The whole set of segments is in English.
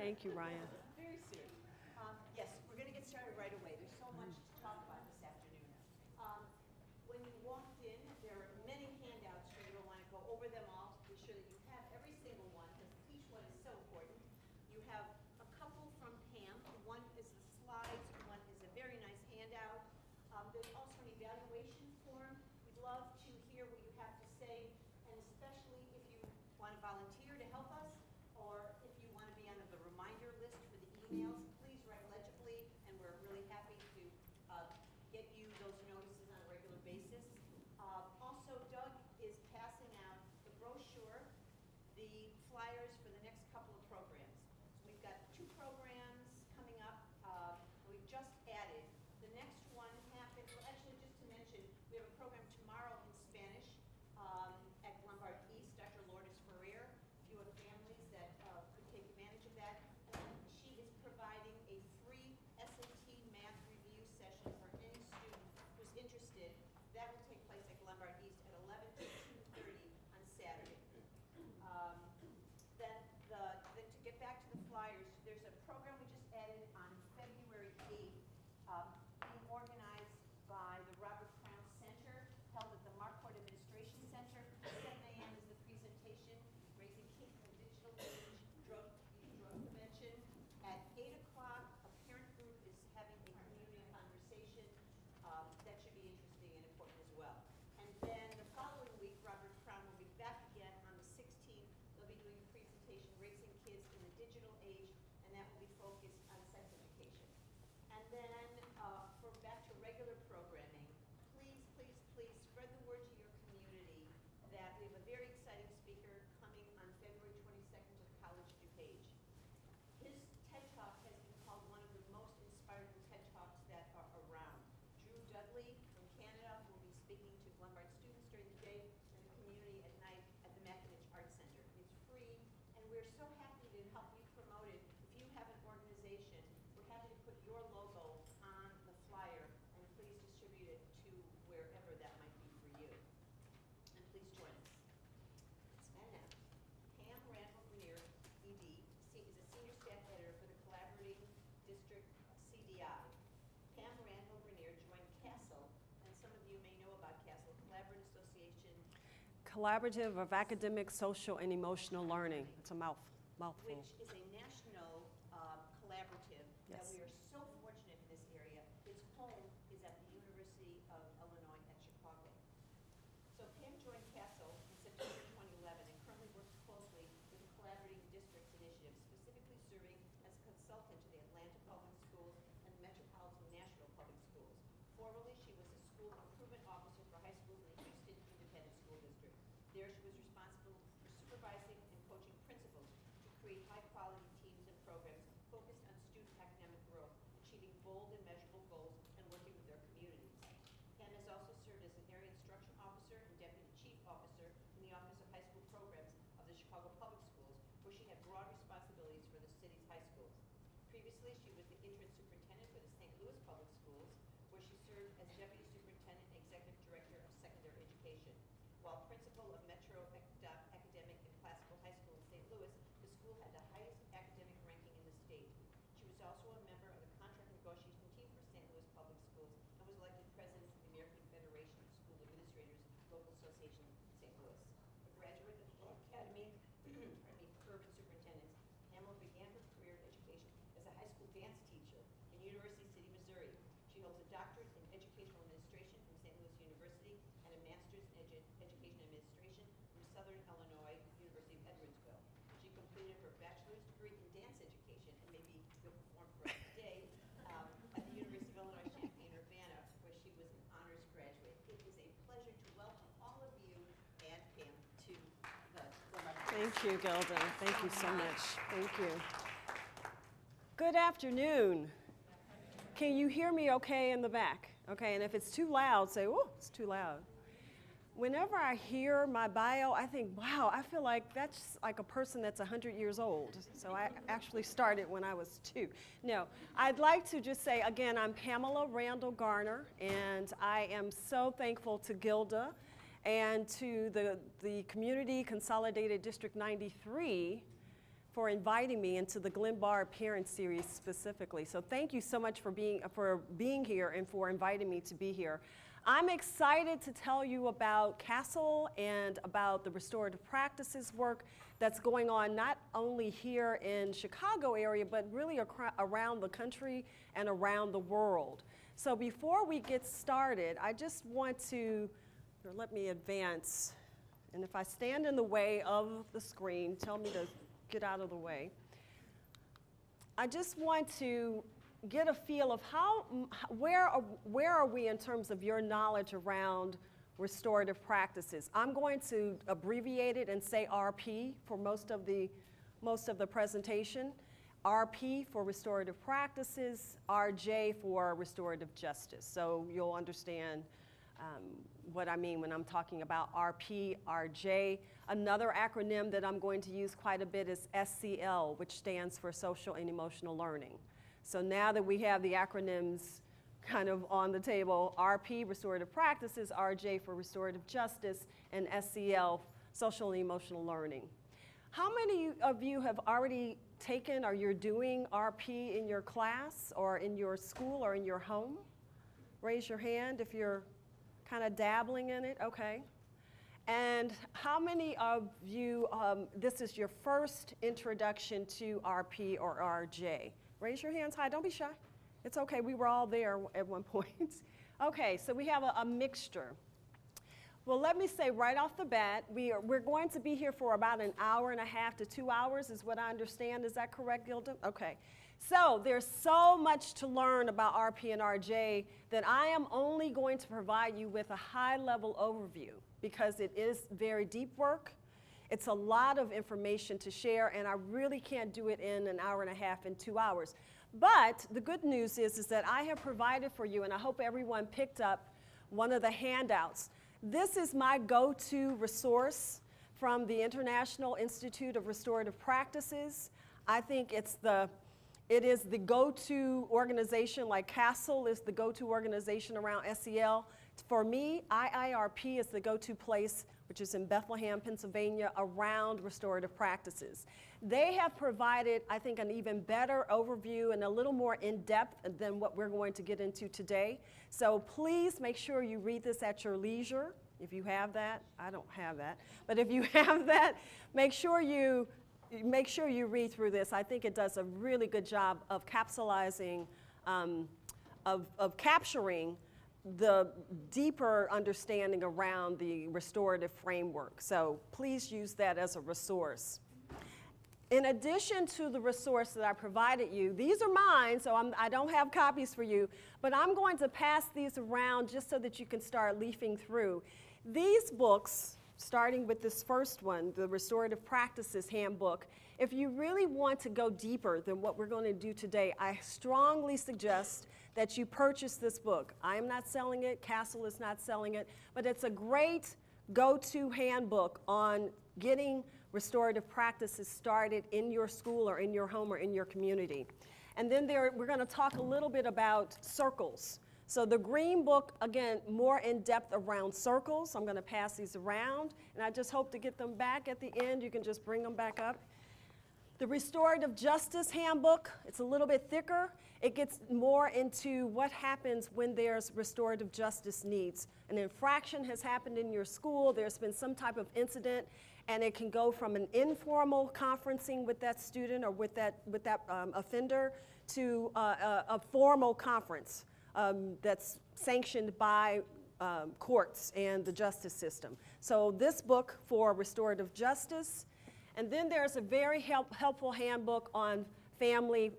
Thank you, Ryan. Very soon. Yes, we're going to get started right away. There's so much to talk about this afternoon. When you walked in, there are many handouts. You're going to want to go over them all to be sure that you have every single one, because each one is so important. You have a couple from Pam. One is the slides. One is a very nice handout. There's also an evaluation form. We'd love to hear what you have to say, and especially if you want to volunteer to help us, or if you want to be on the reminder list for the emails, please write legibly, and we're really happy to get you those notices on a regular basis. Also, Doug is passing out the brochure, the flyers for the next couple of programs. We've got 2 programs coming up. We've just added. The next one happened, well, actually, just to mention, we have a program tomorrow in Spanish at Lombard East. Dr. Lourdes Ferrer. If you have families that could take advantage of that. She is providing a free SAT math review session for any student who's interested. That will take place at Lombard East at 11 to 2:30 on Saturday. Then to get back to the flyers, there's a program we just added on February 8th, being organized by the Robert Crown Center, held at the Marquardt Administration Center. 7 a.m. is the presentation, Raising Kids in the Digital Age, drug prevention. At 8 o'clock, a parent group is having a community conversation. That should be interesting and important as well. And then the following week, Robert Crown will be back again on the 16th. They'll be doing a presentation, Raising Kids in the Digital Age, and that will be focused on sex education. And then for back to regular programming, please, please, please spread the word to your community that we have a very exciting speaker coming on February 22nd to the College DuPage. His TED Talk has been called one of the most inspiring TED Talks that are around. Drew Dudley from Canada will be speaking to Lombard students during the day and the community at night at the Macinich Arts Center. It's free, and we're so happy to help you promote it. If you have an organization, we're happy to put your logo on the flyer, and please distribute it to wherever that might be for you. And please join us. And now, Pam Randall Garner, ED, is a senior staff editor for the Collaborating District CDI. Pam Randall Garner joined CASEL, and some of you may know about CASEL, Collaborative Association. Collaborative of Academic, Social, and Emotional Learning. It's a mouthful. Which is a national collaborative that we are so fortunate in this area. Its home is at the University of Illinois at Chicago. So Pam joined CASEL in September 2011 and currently works closely with the Collaborating Districts Initiative, specifically serving as a consultant to the Atlanta Public Schools and Metropolitan National Public Schools. Formerly, she was a school improvement officer for high schools in the Houston Independent School District. There, she was responsible for supervising and coaching principals to create high-quality teams and programs focused on student academic growth, achieving bold and measurable goals, and working with their communities. Pam has also served as an area instruction officer and deputy chief officer in the Office of High School Programs of the Chicago Public Schools, where she had broad responsibilities for the city's high schools. Previously, she was the interim superintendent for the St. Louis Public Schools, where she served as deputy superintendent and executive director of secondary education. While principal of Metro Academic and Classical High School in St. Louis, the school had the highest academic ranking in the state. She was also a member of the contract negotiation team for St. Louis Public Schools and was elected president of the American Federation of School Administrators Local Association in St. Louis. A graduate of the Academy of Urban Superintendents, Pamela began her career in education as a high school dance teacher in University City, Missouri. She holds a doctorate in educational administration from St. Louis University and a master's in education administration from Southern Illinois University of Edwardsville. She completed her bachelor's degree in dance education, and maybe you'll perform for us today, at the University of Illinois Champaign-Urbana, where she was an honors graduate. It is a pleasure to welcome all of you and Pam to the Lombard. Thank you, Gilda. Thank you so much. Thank you. Good afternoon. Can you hear me okay in the back? Okay, and if it's too loud, say, oh, it's too loud. Whenever I hear my bio, I think, wow, I feel like that's like a person that's 100 years old. So I actually started when I was 2. No, I'd like to just say, again, I'm Pamela Randall Garner, and I am so thankful to Gilda and to the Community Consolidated District 93 for inviting me into the Glenn Barr Parent Series specifically. So thank you so much for being here and for inviting me to be here. I'm excited to tell you about CASEL and about the restorative practices work that's going on not only here in Chicago area, but really around the country and around the world. So before we get started, I just want to, let me advance. And if I stand in the way of the screen, tell me to get out of the way. I just want to get a feel of where are we in terms of your knowledge around restorative practices. I'm going to abbreviate it and say RP for most of the presentation. RP for restorative practices, RJ for restorative justice. So you'll understand what I mean when I'm talking about RP, RJ. Another acronym that I'm going to use quite a bit is SCL, which stands for social and emotional learning. So now that we have the acronyms kind of on the table, RP, restorative practices, RJ for restorative justice, and SCL, social and emotional learning. How many of you have already taken or you're doing RP in your class or in your school or in your home? Raise your hand if you're kind of dabbling in it, okay. And how many of you, this is your first introduction to RP or RJ? Raise your hands high, don't be shy. It's okay, we were all there at one point. Okay, so we have a mixture. Well, let me say right off the bat, we're going to be here for about an hour and a half to 2 hours is what I understand. Is that correct, Gilda? Okay. So there's so much to learn about RP and RJ that I am only going to provide you with a high-level overview because it is very deep work. It's a lot of information to share, and I really can't do it in an hour and a half and 2 hours. But the good news is that I have provided for you, and I hope everyone picked up one of the handouts. This is my go-to resource from the International Institute of Restorative Practices. I think it is the go-to organization, like CASEL is the go-to organization around SEL. For me, IIRP is the go-to place, which is in Bethlehem, Pennsylvania, around restorative practices. They have provided, I think, an even better overview and a little more in-depth than what we're going to get into today. So please make sure you read this at your leisure. If you have that, I don't have that, but if you have that, make sure you read through this. I think it does a really good job of capsulizing, of capturing the deeper understanding around the restorative framework. So please use that as a resource. In addition to the resource that I provided you, these are mine, so I don't have copies for you, but I'm going to pass these around just so that you can start leafing through. These books, starting with this first one, the Restorative Practices Handbook, if you really want to go deeper than what we're going to do today, I strongly suggest that you purchase this book. I am not selling it, CASEL is not selling it, but it's a great go-to handbook on getting restorative practices started in your school or in your home or in your community. And then we're going to talk a little bit about circles. So the green book, again, more in depth around circles. I'm going to pass these around, and I just hope to get them back at the end. You can just bring them back up. The Restorative Justice Handbook, it's a little bit thicker. It gets more into what happens when there's restorative justice needs. An infraction has happened in your school, there's been some type of incident, and it can go from an informal conferencing with that student or with that offender to a formal conference that's sanctioned by courts and the justice system. So this book for restorative justice. And then there's a very helpful handbook on family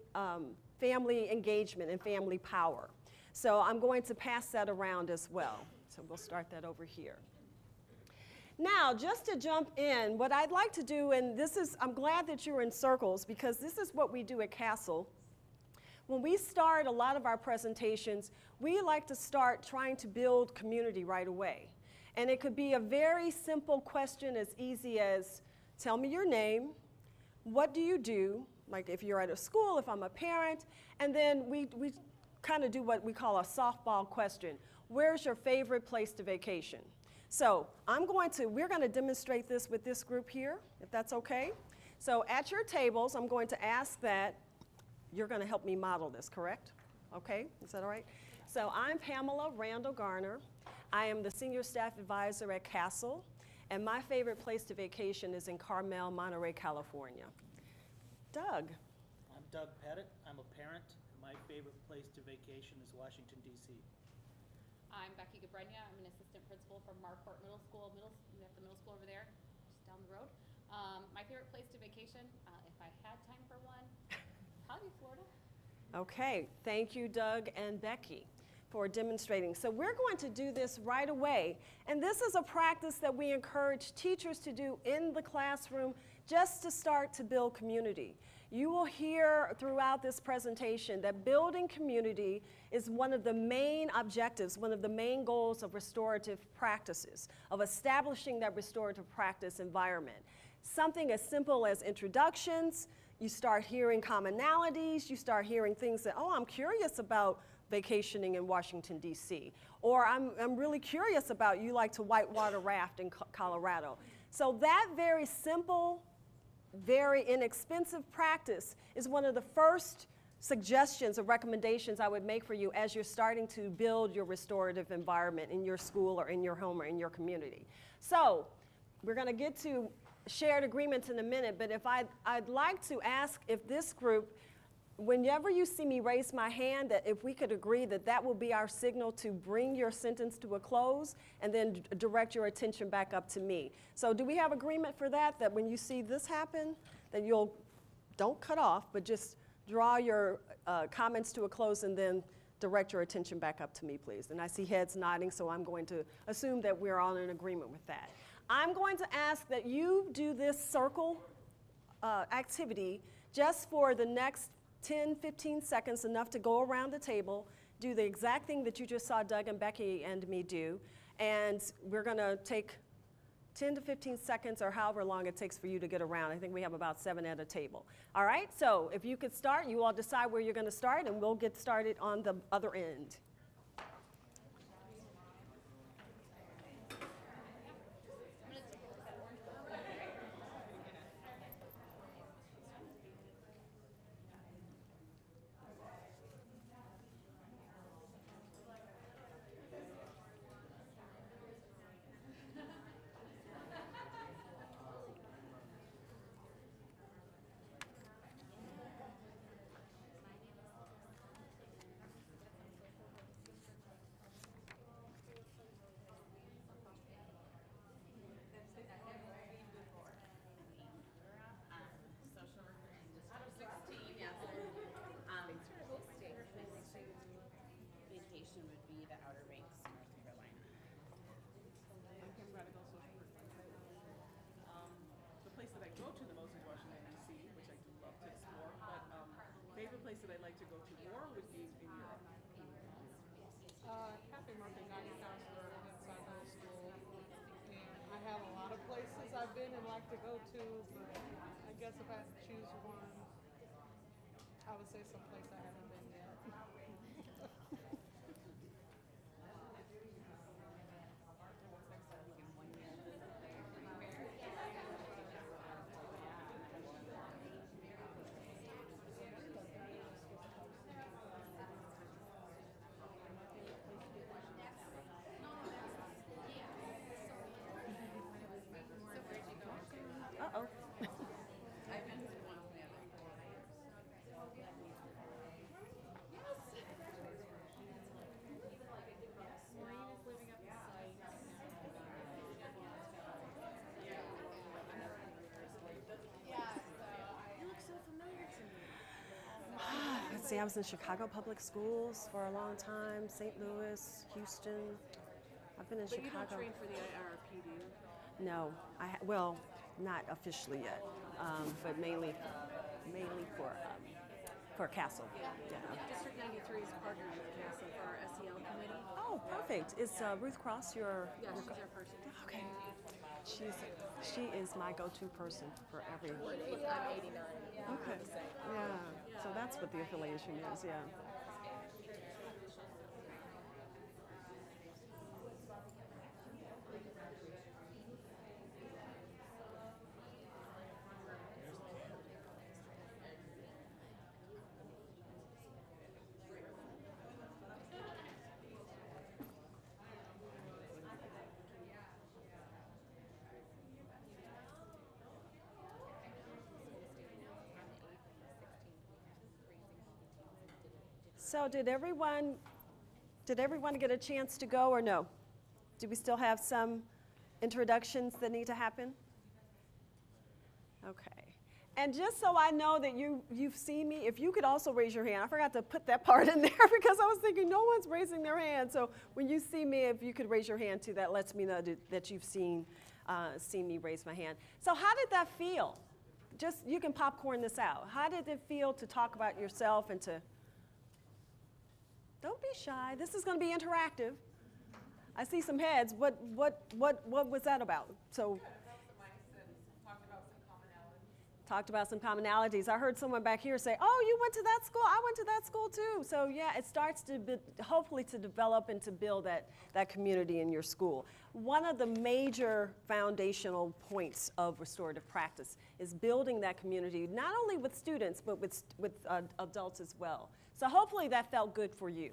engagement and family power. So I'm going to pass that around as well. So we'll start that over here. Now, just to jump in, what I'd like to do, and I'm glad that you're in circles because this is what we do at CASEL. When we start a lot of our presentations, we like to start trying to build community right away. And it could be a very simple question as easy as, tell me your name, what do you do, like if you're at a school, if I'm a parent, and then we kind of do what we call a softball question. Where's your favorite place to vacation? So we're going to demonstrate this with this group here, if that's okay. So at your tables, I'm going to ask that you're going to help me model this, correct? Okay, is that all right? So I'm Pamela Randall Garner. I am the Senior Staff Advisor at Castle, and my favorite place to vacation is in Carmel, Monterey, California. Doug. I'm Doug Pettit. I'm a parent. My favorite place to vacation is Washington, D.C. I'm Becky Gabrenia. I'm an assistant principal from Marquardt Middle School. We have the middle school over there, just down the road. My favorite place to vacation, if I had time for one, probably Florida. Okay, thank you, Doug and Becky, for demonstrating. So we're going to do this right away. And this is a practice that we encourage teachers to do in the classroom just to start to build community. You will hear throughout this presentation that building community is one of the main objectives, one of the main goals of restorative practices, of establishing that restorative practice environment. Something as simple as introductions, you start hearing commonalities, you start hearing things that, oh, I'm curious about vacationing in Washington, D.C. Or I'm really curious about you like to whitewater raft in Colorado. So that very simple, very inexpensive practice is one of the first suggestions or recommendations I would make for you as you're starting to build your restorative environment in your school or in your home or in your community. So we're going to get to shared agreements in a minute, but if I'd like to ask if this group, whenever you see me raise my hand, that if we could agree that that will be our signal to bring your sentence to a close and then direct your attention back up to me. So do we have agreement for that, that when you see this happen, that you'll, don't cut off, but just draw your comments to a close and then direct your attention back up to me, please. And I see heads nodding, so I'm going to assume that we're all in agreement with that. I'm going to ask that you do this circle activity just for the next 10, 15 seconds, enough to go around the table, do the exact thing that you just saw Doug and Becky and me do, and we're going to take 10 to 15 seconds or however long it takes for you to get around. I think we have about 7 at a table. All right, so if you could start, you all decide where you're going to start, and we'll get started on the other end. Vacation would be the Outer Banks, North Carolina. I'm radical social work. The place that I go to the most is Washington, D.C., which I do love to explore. But favorite place that I like to go to more would be in Europe. Happy Market Guidance Counselor inside middle school. And I have a lot of places I've been and like to go to, but I guess if I had to choose one, I would say someplace I haven't been yet. Uh-oh. I've been to one of the other. Maureen is living up the site. You look so familiar to me. Let's see, I was in Chicago Public Schools for a long time, St. Louis, Houston. I've been in But you Chicago. don't train for the IRP, do you? No, well, not officially yet, but mainly for Castle. Yeah. District 93 is partnering with CASA for our SEL committee. Oh, perfect. Is Ruth Cross your? Yeah, she's our person. Okay. She is my go-to person for every. I'm 89. Okay. Yeah. So that's what the affiliation is. Yeah. So did everyone get a chance to go or no? Do we still have some introductions that need to happen? Okay. And just so I know that you've seen me, if you could also raise your hand. I forgot to put that part in there because I was thinking no one's raising their hand. So when you see me, if you could raise your hand too, that lets me know that you've seen me raise my hand. So how did that feel? Just, you can popcorn this out. How did it feel to talk about yourself and to, don't be shy. This is going to be interactive. I see some heads. What was that about? So. Talked about some commonalities. I heard someone back here say, oh, you went to that school? I went to that school too. So yeah, it starts to hopefully to develop and to build that community in your school. One of the major foundational points of restorative practice is building that community, not only with students, but with adults as well. So hopefully that felt good for you.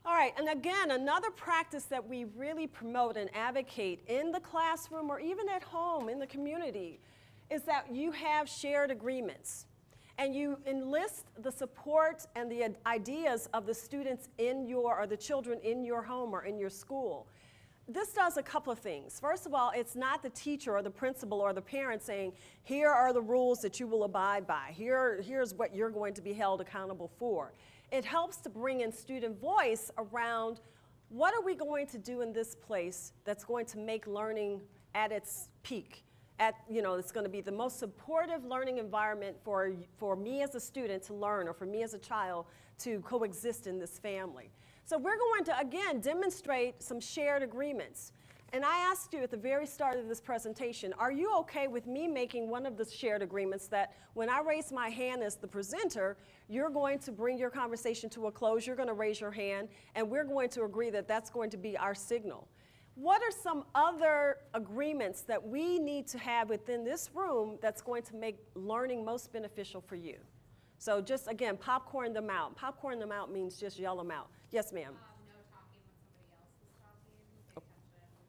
All right, and again, another practice that we really promote and advocate in the classroom or even at home in the community is that you have shared agreements and you enlist the support and the ideas of the students or the children in your home or in your school. This does a couple of things. First of all, it's not the teacher or the principal or the parent saying, here are the rules that you will abide by. Here's what you're going to be held accountable for. It helps to bring in student voice around what are we going to do in this place that's going to make learning at its peak. It's going to be the most supportive learning environment for me as a student to learn or for me as a child to coexist in this family. So we're going to, again, demonstrate some shared agreements. And I asked you at the very start of this presentation, are you okay with me making one of the shared agreements that when I raise my hand as the presenter, you're going to bring your conversation to a close, you're going to raise your hand, and we're going to agree that that's going to be our signal. What are some other agreements that we need to have within this room that's going to make learning most beneficial for you? So just, again, popcorn them out. Popcorn them out means just yell them out. Yes, ma'am? No talking when somebody else is talking. Pay attention.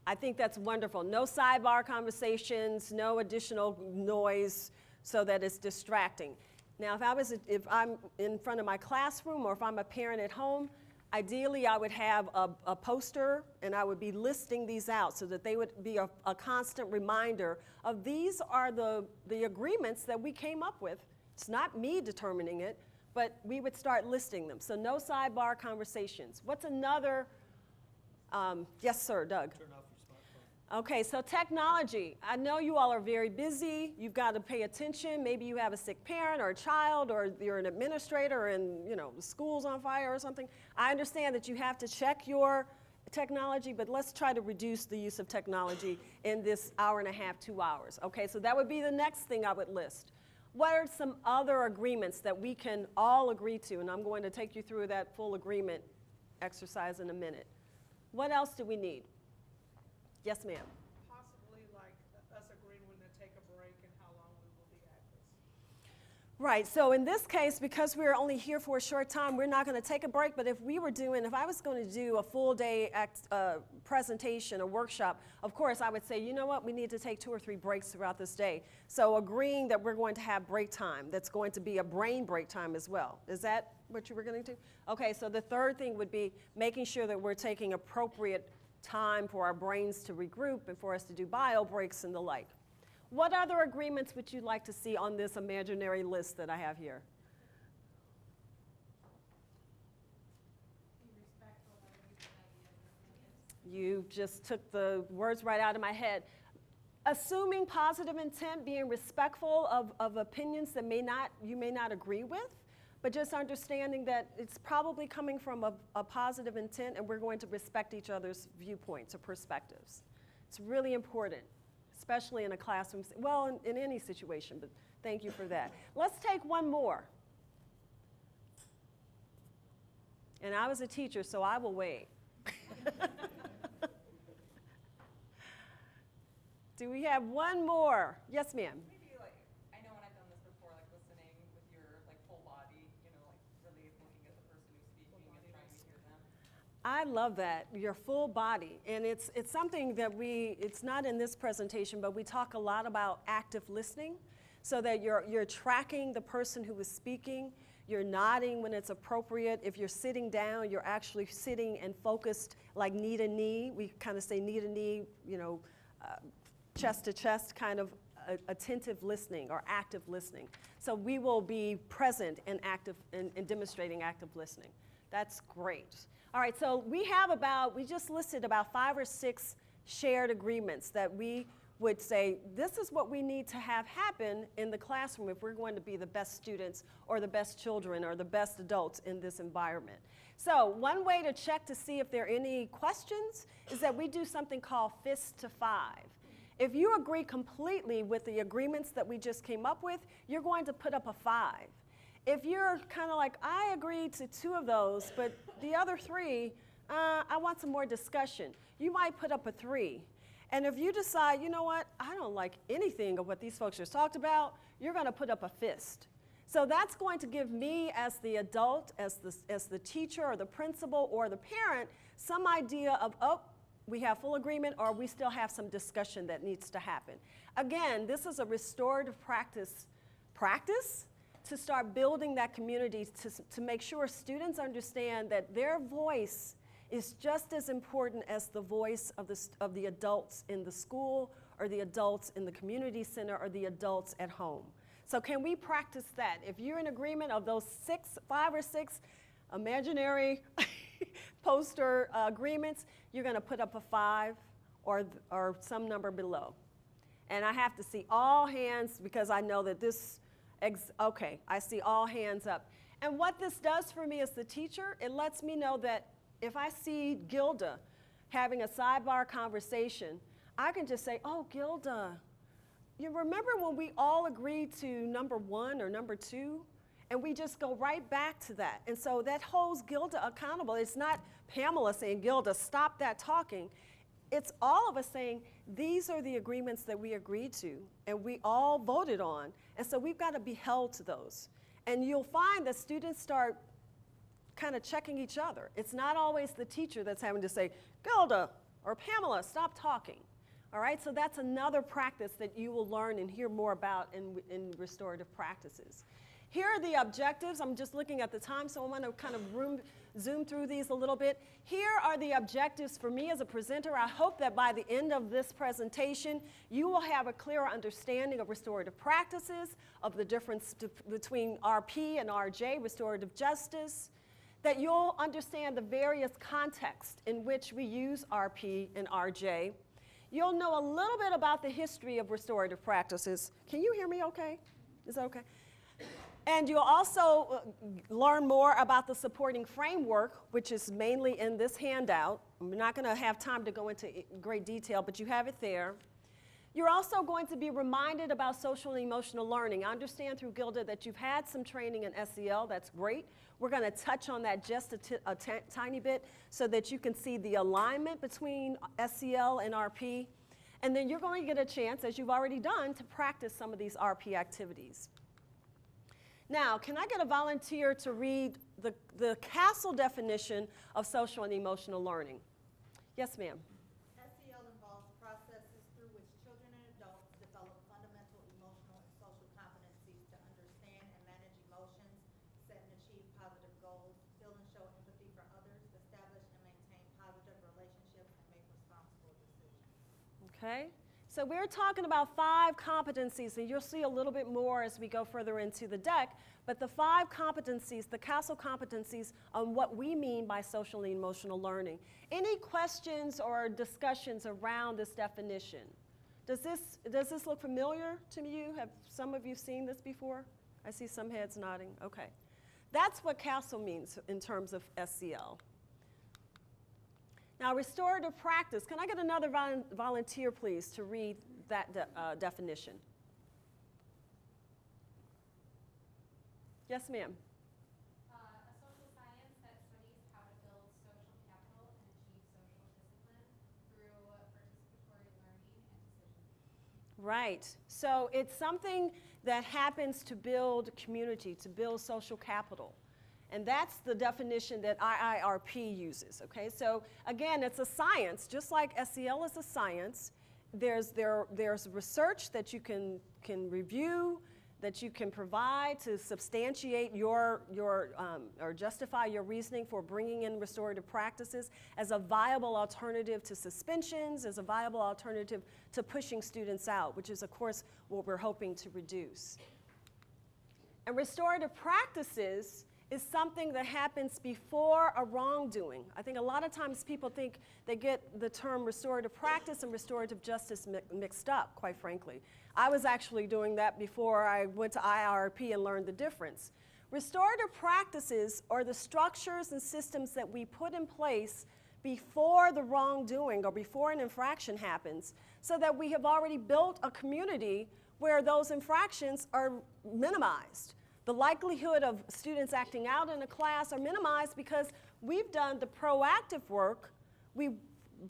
I think that's wonderful. No sidebar conversations, no additional noise so that it's distracting. Now, if I'm in front of my classroom or if I'm a parent at home, ideally, I would have a poster and I would be listing these out so that they would be a constant reminder of these are the agreements that we came up with. It's not me determining it, but we would start listing them. So no sidebar conversations. What's another? Yes, sir, Doug. Turn off your smartphone. Okay, so technology. I know you all are very busy. You've got to pay attention. Maybe you have a sick parent or a child, or you're an administrator and the school's on fire or something. I understand that you have to check your technology, but let's try to reduce the use of technology in this hour and a half, 2 hours. Okay, so that would be the next thing I would list. What are some other agreements that we can all agree to? And I'm going to take you through that full agreement exercise in a minute. What else do we need? Yes, ma'am. Possibly like us agreeing when to take a break and how long we will be at this. Right, so in this case, because we're only here for a short time, we're not going to take a break, but if I was going to do a full day presentation, a workshop, of course I would say, you know what, we need to take 2 or 3 breaks throughout this day. So agreeing that we're going to have break time, that's going to be a brain break time as well. Is that what you were going to do? Okay, so the third thing would be making sure that we're taking appropriate time for our brains to regroup and for us to do bio breaks and the like. What other agreements would you like to see on this imaginary list that I have here? You just took the words right out of my head. Assuming positive intent, being respectful of opinions that you may not agree with, but just understanding that it's probably coming from a positive intent and we're going to respect each other's viewpoints or perspectives. It's really important, especially in a classroom, well, in any situation, but thank you for that. Let's take one more. And I was a teacher, so I will wait. Do we have one more? Yes, ma'am. Maybe I know when I've done this before, listening with your full body, really looking at the person who's speaking and trying to hear them. I love that, your full body. And it's something that it's not in this presentation, but we talk a lot about active listening so that you're tracking the person who is speaking. You're nodding when it's appropriate. If you're sitting down, you're actually sitting and focused like knee to knee. We kind of say knee to knee, chest to chest, kind of attentive listening or active listening. So we will be present and active and demonstrating active listening. That's great. All right, so we just listed about 5 or 6 shared agreements that we would say, this is what we need to have happen in the classroom if we're going to be the best students or the best children or the best adults in this environment. So one way to check to see if there are any questions is that we do something called fist to 5. If you agree completely with the agreements that we just came up with, you're going to put up a 5. If you're kind of like, I agree to 2 of those, but the other 3, I want some more discussion, you might put up a 3. And if you decide, you know what, I don't like anything of what these folks just talked about, you're going to put up a fist. So that's going to give me as the adult, as the teacher or the principal or the parent, some idea of, oh, we have full agreement or we still have some discussion that needs to happen. Again, this is a restorative practice to start building that community to make sure students understand that their voice is just as important as the voice of the adults in the school or the adults in the community center or the adults at home. So can we practice that? If you're in agreement of those 5 or 6 imaginary poster agreements, you're going to put up a 5 or some number below. And I have to see all hands because I know that okay, I see all hands up. And what this does for me as the teacher, it lets me know that if I see Gilda having a sidebar conversation, I can just say, oh, Gilda, you remember when we all agreed to number 1 or number 2? And we just go right back to that. And so that holds Gilda accountable. It's not Pamela saying, Gilda, stop that talking. It's all of us saying, these are the agreements that we agreed to and we all voted on. And so we've got to be held to those. And you'll find that students start kind of checking each other. It's not always the teacher that's having to say, Gilda or Pamela, stop talking. All right, so that's another practice that you will learn and hear more about in restorative practices. Here are the objectives. I'm just looking at the time, so I'm going to kind of zoom through these a little bit. Here are the objectives for me as a presenter. I hope that by the end of this presentation, you will have a clearer understanding of restorative practices, of the difference between RP and RJ, restorative justice, that you'll understand the various contexts in which we use RP and RJ. You'll know a little bit about the history of restorative practices. Can you hear me okay? Is that okay? And you'll also learn more about the supporting framework, which is mainly in this handout. I'm not going to have time to go into great detail, but you have it there. You're also going to be reminded about social and emotional learning. I understand through Gilda that you've had some training in SEL. That's great. We're going to touch on that just a tiny bit so that you can see the alignment between SEL and RP. And then you're going to get a chance, as you've already done, to practice some of these RP activities. Now, can I get a volunteer to read the Castle definition of social and emotional learning? Yes, ma'am. SEL involves processes through which children and adults develop fundamental emotional and social competencies to understand and manage emotions, set and achieve positive goals, feel and show empathy for others, establish and maintain positive relationships, and make responsible decisions. Okay. So we're talking about 5 competencies, and you'll see a little bit more as we go further into the deck, but the 5 competencies, the Castle competencies on what we mean by social and emotional learning. Any questions or discussions around this definition? Does this look familiar to you? Have some of you seen this before? I see some heads nodding. Okay. That's what Castle means in terms of SEL. Now, restorative practice, can I get another volunteer, please, to read that definition? Yes, ma'am. A social science that studies how to build social capital and achieve social discipline through participatory learning and decision-making. Right. So it's something that happens to build community, to build social capital. And that's the definition that IIRP uses, okay? So again, it's a science, just like SEL is a science. There's research that you can review, that you can provide to substantiate your or justify your reasoning for bringing in restorative practices as a viable alternative to suspensions, as a viable alternative to pushing students out, which is, of course, what we're hoping to reduce. And restorative practices is something that happens before a wrongdoing. I think a lot of times people think they get the term restorative practice and restorative justice mixed up, quite frankly. I was actually doing that before I went to IRP and learned the difference. Restorative practices are the structures and systems that we put in place before the wrongdoing or before an infraction happens, so that we have already built a community where those infractions are minimized. The likelihood of students acting out in a class are minimized because we've done the proactive work. We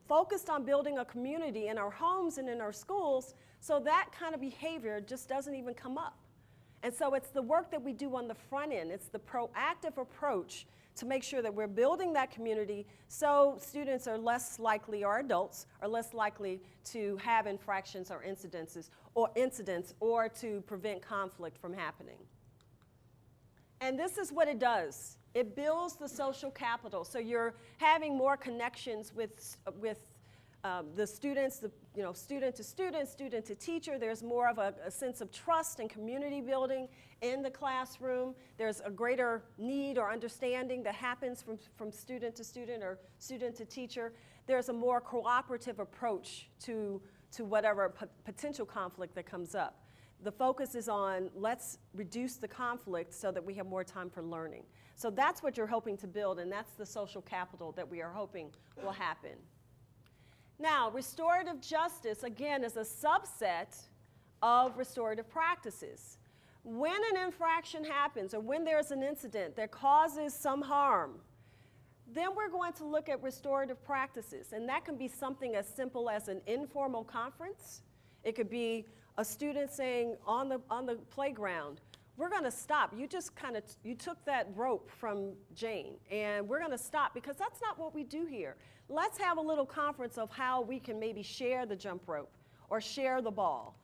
focused on building a community in our homes and in our schools, so that kind of behavior just doesn't even come up. And so it's the work that we do on the front end. It's the proactive approach to make sure that we're building that community so students are less likely, or adults are less likely to have infractions or incidents or to prevent conflict from happening. And this is what it does. It builds the social capital. So you're having more connections with the students, student to student, student to teacher. There's more of a sense of trust and community building in the classroom. There's a greater need or understanding that happens from student to student or student to teacher. There's a more cooperative approach to whatever potential conflict that comes up. The focus is on let's reduce the conflict so that we have more time for learning. So that's what you're hoping to build, and that's the social capital that we are hoping will happen. Now, restorative justice, again, is a subset of restorative practices. When an infraction happens or when there's an incident that causes some harm, then we're going to look at restorative practices, and that can be something as simple as an informal conference. It could be a student saying on the playground, we're going to stop. You just you took that rope from Jane, and we're going to stop because that's not what we do here. Let's have a little conference of how we can maybe share the jump rope or share the ball.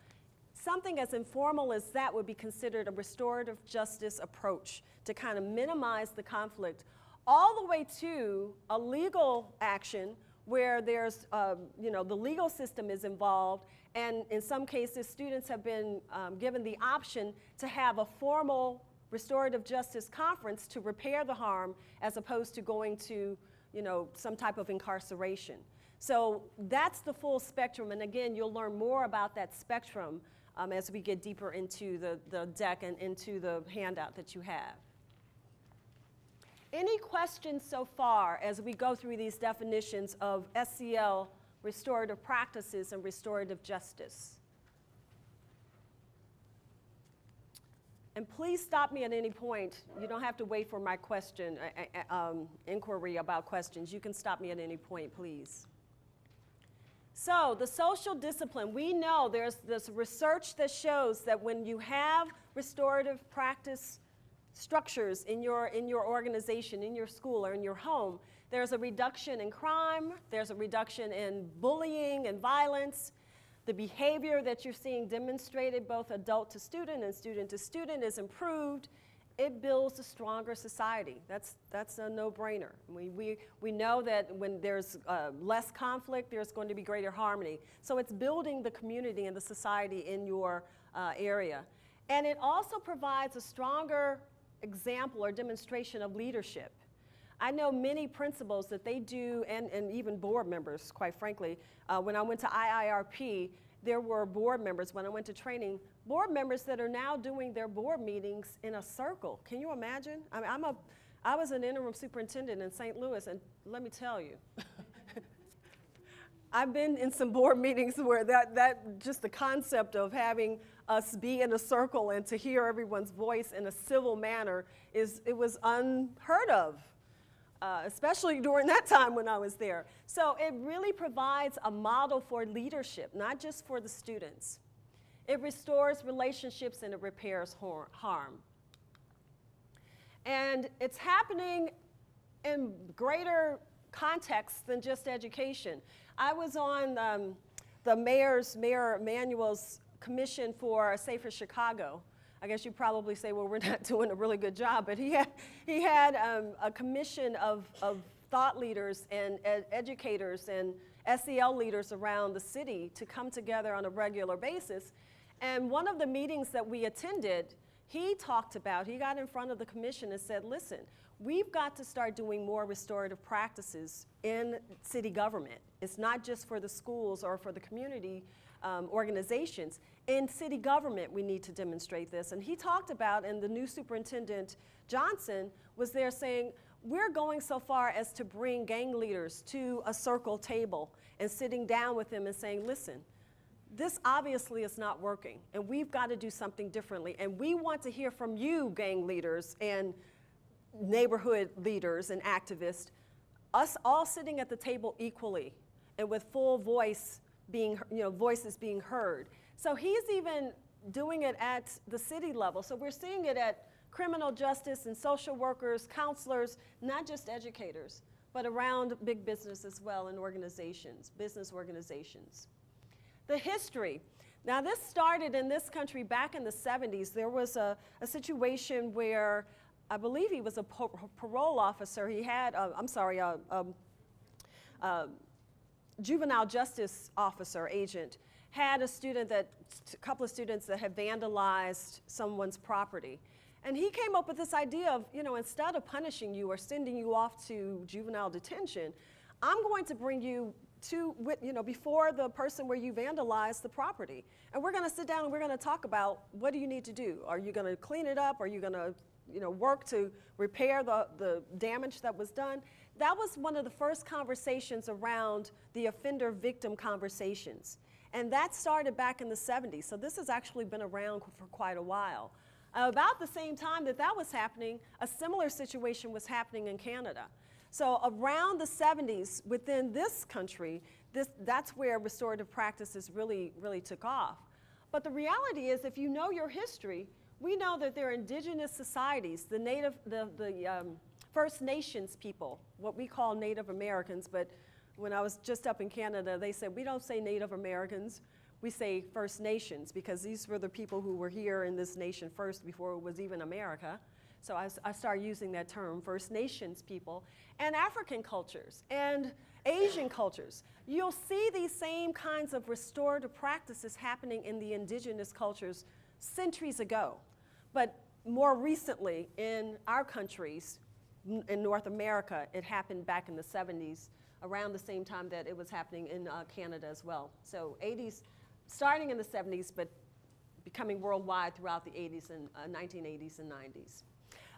Something as informal as that would be considered a restorative justice approach to kind of minimize the conflict, all the way to a legal action where there's, the legal system is involved, and in some cases, students have been given the option to have a formal restorative justice conference to repair the harm as opposed to going to, some type of incarceration. So that's the full spectrum, and again, you'll learn more about that spectrum as we get deeper into the deck and into the handout that you have. Any questions so far as we go through these definitions of SEL, restorative practices, and restorative justice? And please stop me at any point. You don't have to wait for my question, inquiry about questions. You can stop me at any point, please. So the social discipline, we know there's this research that shows that when you have restorative practice structures in your organization, in your school, or in your home, there's a reduction in crime, there's a reduction in bullying and violence. The behavior that you're seeing demonstrated both adult to student and student to student is improved. It builds a stronger society. That's a no-brainer. We know that when there's less conflict, there's going to be greater harmony. So it's building the community and the society in your area. And it also provides a stronger example or demonstration of leadership. I know many principals that they do, and even board members, quite frankly. When I went to IIRP, there were board members, when I went to training, board members that are now doing their board meetings in a circle. Can you imagine? I was an interim superintendent in St. Louis, and let me tell you, I've been in some board meetings where that just the concept of having us be in a circle and to hear everyone's voice in a civil manner it was unheard of, especially during that time when I was there. So it really provides a model for leadership, not just for the students. It restores relationships and it repairs harm. And it's happening in greater context than just education. I was on Mayor Emanuel's commission for Safer Chicago. I guess you probably say, well, we're not doing a really good job, but he had a commission of thought leaders and educators and SEL leaders around the city to come together on a regular basis. And one of the meetings that we attended, he got in front of the commission and said, listen, we've got to start doing more restorative practices in city government. It's not just for the schools or for the community organizations. In city government, we need to demonstrate this. And he talked about, and the new superintendent, Johnson, was there saying, we're going so far as to bring gang leaders to a circle table and sitting down with them and saying, listen, this obviously is not working, and we've got to do something differently. And we want to hear from you, gang leaders and neighborhood leaders and activists, us all sitting at the table equally and with full voice being, voices being heard. So he's even doing it at the city level. So we're seeing it at criminal justice and social workers, counselors, not just educators, but around big business as well and organizations, business organizations. The history. Now this started in this country back in the 70s. There was a situation where I believe he was a parole officer. He had, juvenile justice officer, agent, had a couple of students that had vandalized someone's property. And he came up with this idea of, instead of punishing you or sending you off to juvenile detention, I'm going to bring you to, before the person where you vandalized the property. And we're going to sit down and we're going to talk about, what do you need to do? Are you going to clean it up? Are you going to, work to repair the damage that was done? That was one of the first conversations around the offender-victim conversations. And that started back in the 70s. So this has actually been around for quite a while. About the same time that was happening, a similar situation was happening in Canada. So around the 70s, within this country, that's where restorative practices really, really took off. But the reality is, if you know your history, we know that there are indigenous societies, the First Nations people, what we call Native Americans, but when I was just up in Canada, they said, we don't say Native Americans, we say First Nations, because these were the people who were here in this nation first before it was even America. So I started using that term, First Nations people, and African cultures, and Asian cultures. You'll see these same kinds of restorative practices happening in the indigenous cultures centuries ago. But more recently, in our countries, in North America, it happened back in the 70s, around the same time that it was happening in Canada as well. So 80s, starting in the 70s, but becoming worldwide throughout the 80s and 1980s and 90s.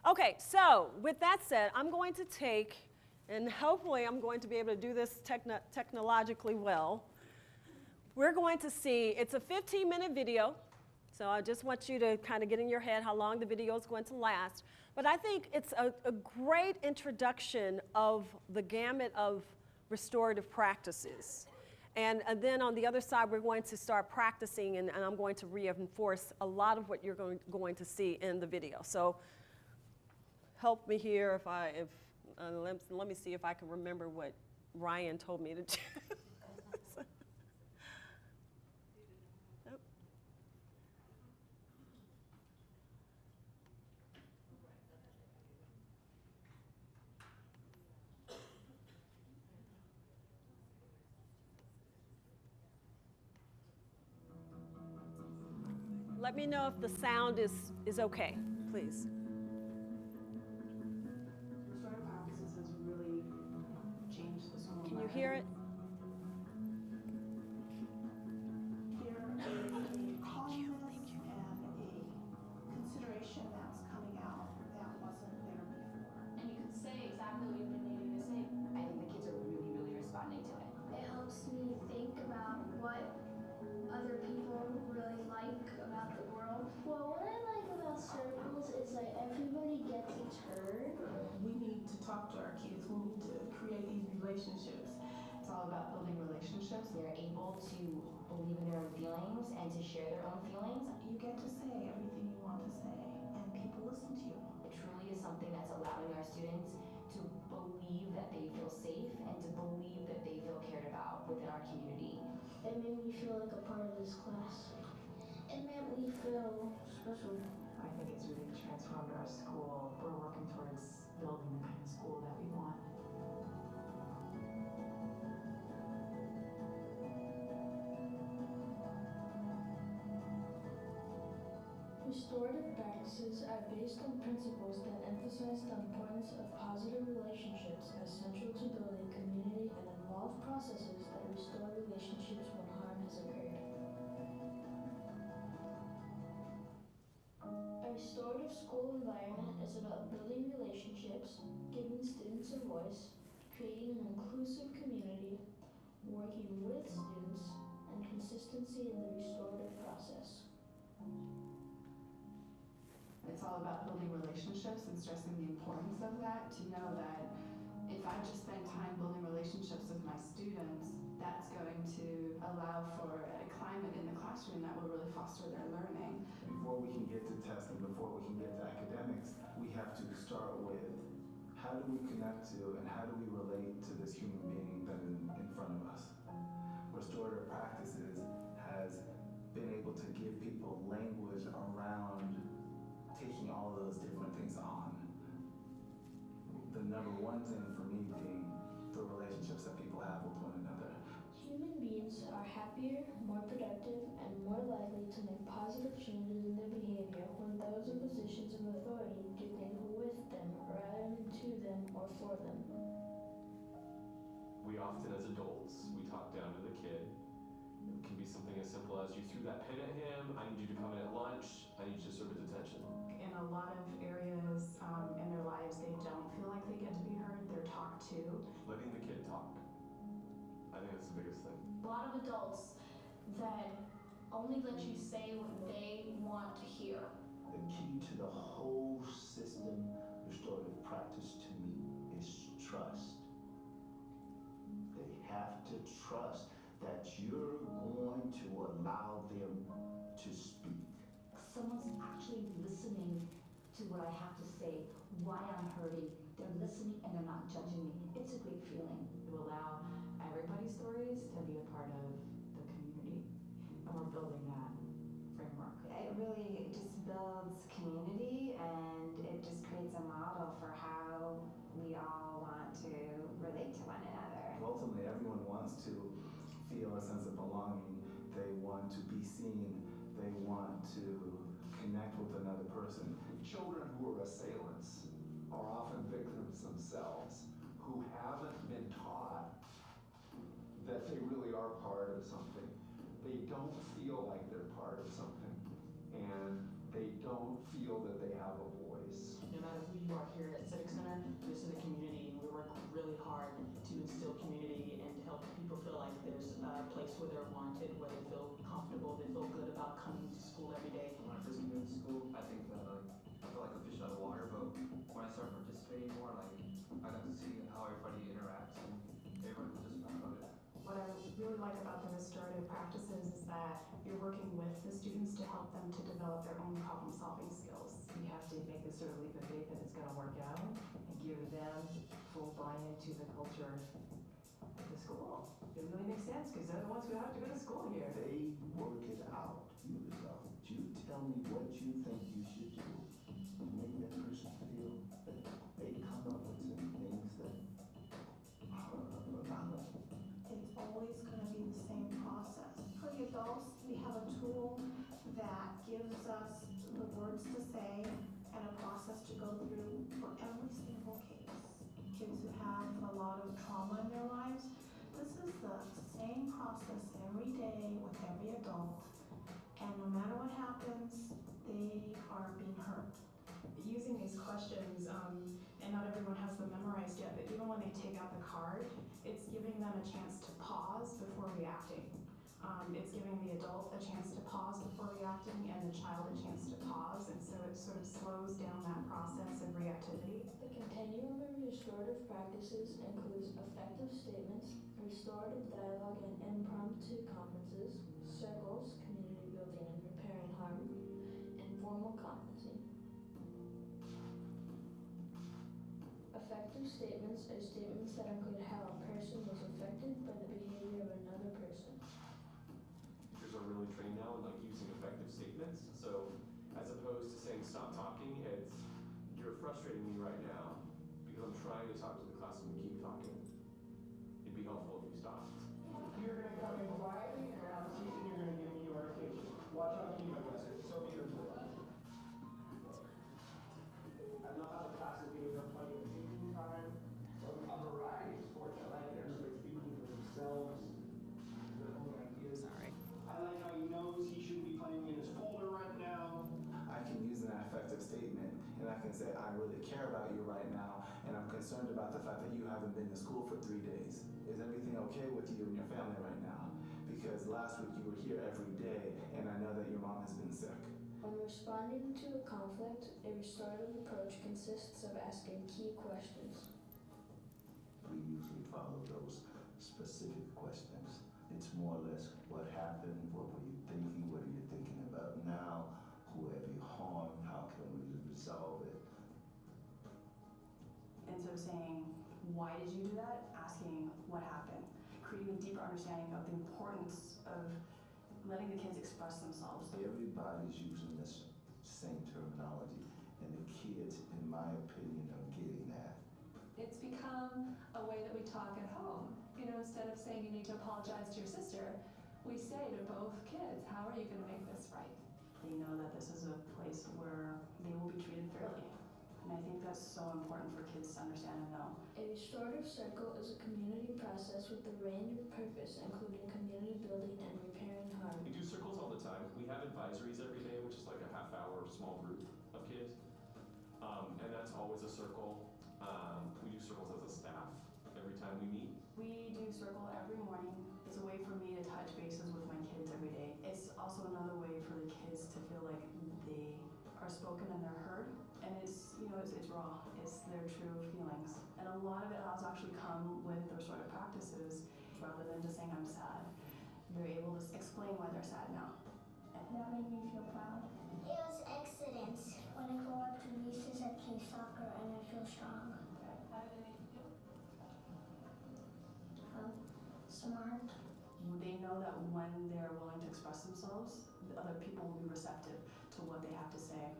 Okay, so with that said, I'm going to take, and hopefully I'm going to be able to do this technologically well. We're going to see, it's a 15-minute video, so I just want you to kind of get in your head how long the video is going to last. But I think it's a great introduction of the gamut of restorative practices. And then on the other side, we're going to start practicing, and I'm going to reinforce a lot of what you're going to see in the video. So help me here let me see if I can remember what Ryan told me to do. Let me know if the sound is okay, please. Restorative practices has really changed the school. Can you hear it? There is a calmness and a consideration that's coming out that wasn't there before. And you can say exactly what you've been needing to say. I think the kids are really, really responding to it. It helps me think about what other people really like about the world. Well, what I like about circles is like everybody gets a turn. We need to talk to our kids. We need to create these relationships. It's all about building relationships. They're able to believe in their own feelings and to share their own feelings. You get to say everything you want to say, and people listen to you. It truly is something that's allowing our students to believe that they feel safe and to believe that they feel cared about within our community. It made me feel like a part of this class. It made me feel special. I think it's really transformed our school. We're working towards building the kind of school that we want. Restorative practices are based on principles that emphasize the importance of positive relationships as central to building community and involve processes that restore relationships when harm has occurred. A restorative school environment is about building relationships, giving students a voice, creating an inclusive community, working with students, and consistency in the restorative process. It's all about building relationships and stressing the importance of that, to know that if I just spend time building relationships with my students, that's going to allow for a climate in the classroom that will really foster their learning. Before we can get to testing, before we can get to academics, we have to start with how do we connect to and how do we relate to this human being that is in front of us. Restorative practices has been able to give people language around taking all of those different things on. The number one thing for me being the relationships that people have with one another. Human beings are happier, more productive, and more likely to make positive changes in their behavior when those in positions of authority do things with them rather than to them or for them. We often, as adults, we talk down to the kid. It can be something as simple as you threw that pen at him, I need you to come in at lunch, I need you to serve his attention. In a lot of areas in their lives, they don't feel like they get to be heard, they're talked to. Letting the kid talk. I think that's the biggest thing. A lot of adults that only let you say what they want to hear. The key to the whole system, restorative practice to me, is trust. They have to trust that you're going to allow them to speak. Someone's actually listening to what I have to say, why I'm hurting. They're listening and they're not judging me. It's a great feeling. To allow everybody's stories to be a part of the community, and we're building that framework. It really just builds community, and it just creates a model for how we all want to relate to one another. Ultimately, everyone wants to feel a sense of belonging. They want to be seen. They want to connect with another person. Children who are assailants are often victims themselves who haven't been taught that they really are part of something. They don't feel like they're part of something, and they don't feel that they have a voice. No matter who you are here at Civic Center, this is a community, and we work really hard to instill community and to help people feel like there's a place where they're wanted, where they feel comfortable, they feel good about coming to school every day. When I first came into school, I think that I felt like a fish out of water, but when I started participating more, I got to see how everybody interacts and everyone was just about it. What I really like about the restorative practices is that you're working with the students to help them to develop their own problem-solving skills. You have to make this sort of leap of faith that it's going to work out and give them full buy-in to the culture of the school. It really makes sense because they're the ones who have to go to school here. They work it out. You tell me what you think you should do to make that person feel that they come up with some things that are valid. It's always going to be the same process. For the adults, we have a tool that gives us the words to say and a process to go through for every single case. Kids who have a lot of trauma in their lives, this is the same process every day with every adult. And no matter what happens, they are being hurt. Using these questions, and not everyone has them memorized yet, but even when they take out the card, it's giving them a chance to pause before reacting. It's giving the adult a chance to pause before reacting and the child a chance to pause, and so it sort of slows down that process of reactivity. The continuum of restorative practices includes effective statements, restorative dialogue and impromptu conferences, circles, community building and repairing harm, and formal competency. Effective statements are statements that include how a person was affected by the behavior of another person. Teachers are really trained now in using effective statements. So as opposed to saying stop frustrating me right now because I'm trying to talk to the class and we keep talking. It'd be helpful if you stopped. You're going to come in quietly and have a seat and you're going to give me your occasion. Watch on me, Professor. So be your boy. I love how the class is giving them plenty of thinking time. A variety of sports. I like it. Everybody's thinking for themselves. Their own ideas. Sorry. I like how he knows he shouldn't be playing in his folder right now. I can use an affective statement and I can say, I really care about you right now and I'm concerned about the fact that you haven't been to school for 3 days. Is everything okay with you and your family right now? Because last week you were here every day and I know that your mom has been sick. When responding to a conflict, a restorative approach consists of asking key questions. We usually follow those specific questions. It's more or less what happened, what were you thinking, what are you thinking about now, who have you harmed, how can we resolve it? Instead of saying, why did you do that? Asking what happened. Creating a deeper understanding of the importance of letting the kids express themselves. Everybody's using this same terminology, and the kids, in my opinion, are getting that. It's become a way that we talk at home. You know, instead of saying you need to apologize to your sister, we say to both kids, how are you going to make this right? They know that this is a place where they will be treated fairly. And I think that's so important for kids to understand and know. A restorative circle is a community process with a range of purpose, including community building and repairing harm. We do circles all the time. We have advisories every day, which is like a half-hour small group of kids. And that's always a circle. We do circles as a staff every time we meet. We do circle every morning. It's a way for me to touch bases with my kids every day. It's also another way for the kids to feel like they are spoken and they're heard. And it's, you know, it's raw. It's their true feelings. And a lot of it has actually come with the restorative practices. Rather than just saying I'm sad, they're able to explain why they're sad now. That made me feel proud. It was accidents. When I go up to recess, I play soccer and I feel strong. How did it make you feel? Smart. They know that when they're willing to express themselves, the other people will be receptive to what they have to say.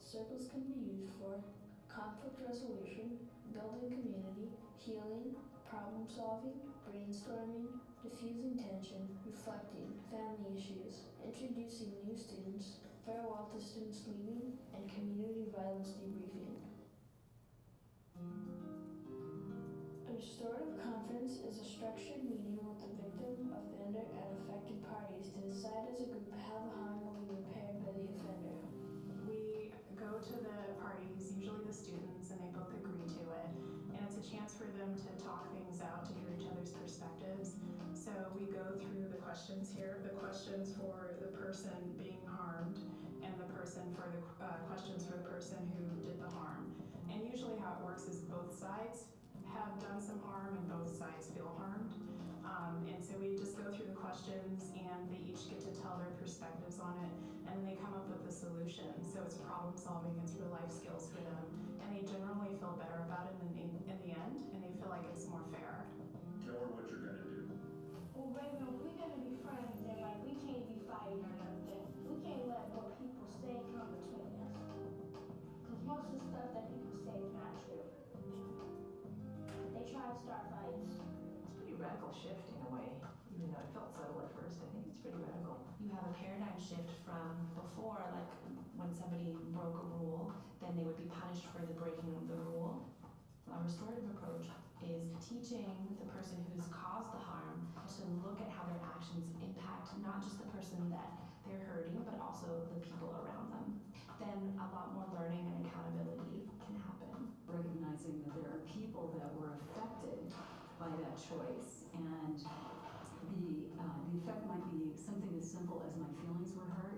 Circles can be used for conflict resolution, building community, healing, problem solving, brainstorming, diffusing tension, reflecting, family issues, introducing new students, farewell to students leaving, and community violence debriefing. A restorative conference is a structured meeting with the victim, offender, and affected parties to decide as a group how the harm will be repaired by the offender. We go to the parties, usually the students, and they both agree to it. And it's a chance for them to talk things out, to hear each other's perspectives. So we go through the questions here, the questions for the person being harmed, and the person for the questions for the person who did the harm. And usually how it works is both sides have done some harm and both sides feel harmed. And so we just go through the questions and they each get to tell their perspectives on it, and then they come up with a solution. So it's problem solving, it's real life skills for them. And they generally feel better about it in the end, and they feel like it's more fair. Tell her what you're gonna do. Well, baby, if we're gonna be friends, then like we can't be fighting or nothing. We can't let what people say come between us. Cause most of the stuff that people say is not true. They try to start fights. It's a pretty radical shift in a way, even though it felt subtle at first. I think it's pretty radical. You have a paradigm shift from before, like when somebody broke a rule, then they would be punished for the breaking of the rule. A restorative approach is teaching the person who's caused the harm to look at how their actions impact not just the person that they're hurting, but also the people around them. Then a lot more learning and accountability can happen. Recognizing that there are people that were affected by that choice, and the effect might be something as simple as my feelings were hurt,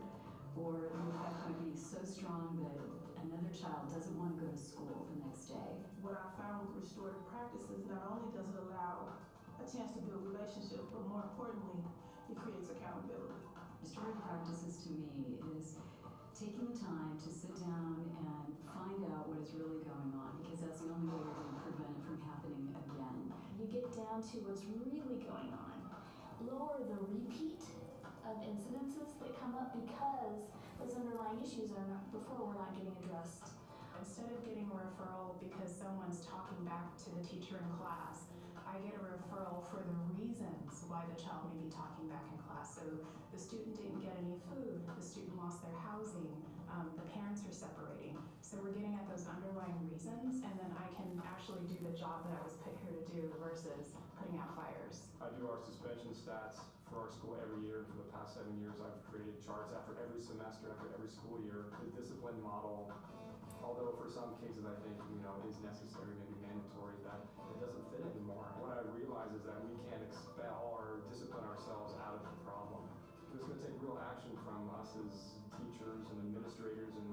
or the effect might be so strong that another child doesn't want to go to school the next day. What I found with restorative practices, not only does it allow a chance to build relationships, but more importantly, it creates accountability. Restorative practices to me is taking the time to sit down and find out what is really going on, because that's the only way you're going to prevent it from happening again. You get down to what's really going on. Lower the repeat of incidences that come up because those underlying issues are not, before were not getting addressed. instead of getting a referral because someone's talking back to the teacher in class, I get a referral for the reasons why the child may be talking back in class. So the student didn't get any food, the student lost their housing, the parents are separating. So we're getting at those underlying reasons, and then I can actually do the job that I was put here to do versus putting out fires. I do our suspension stats for our school every year. For the past 7 years, I've created charts after every semester, after every school year. The discipline model, although for some cases I think, is necessary, maybe mandatory, that it doesn't fit anymore. What I realize is that we can't expel or discipline ourselves out of the problem. It's going to take real action from us as teachers and administrators and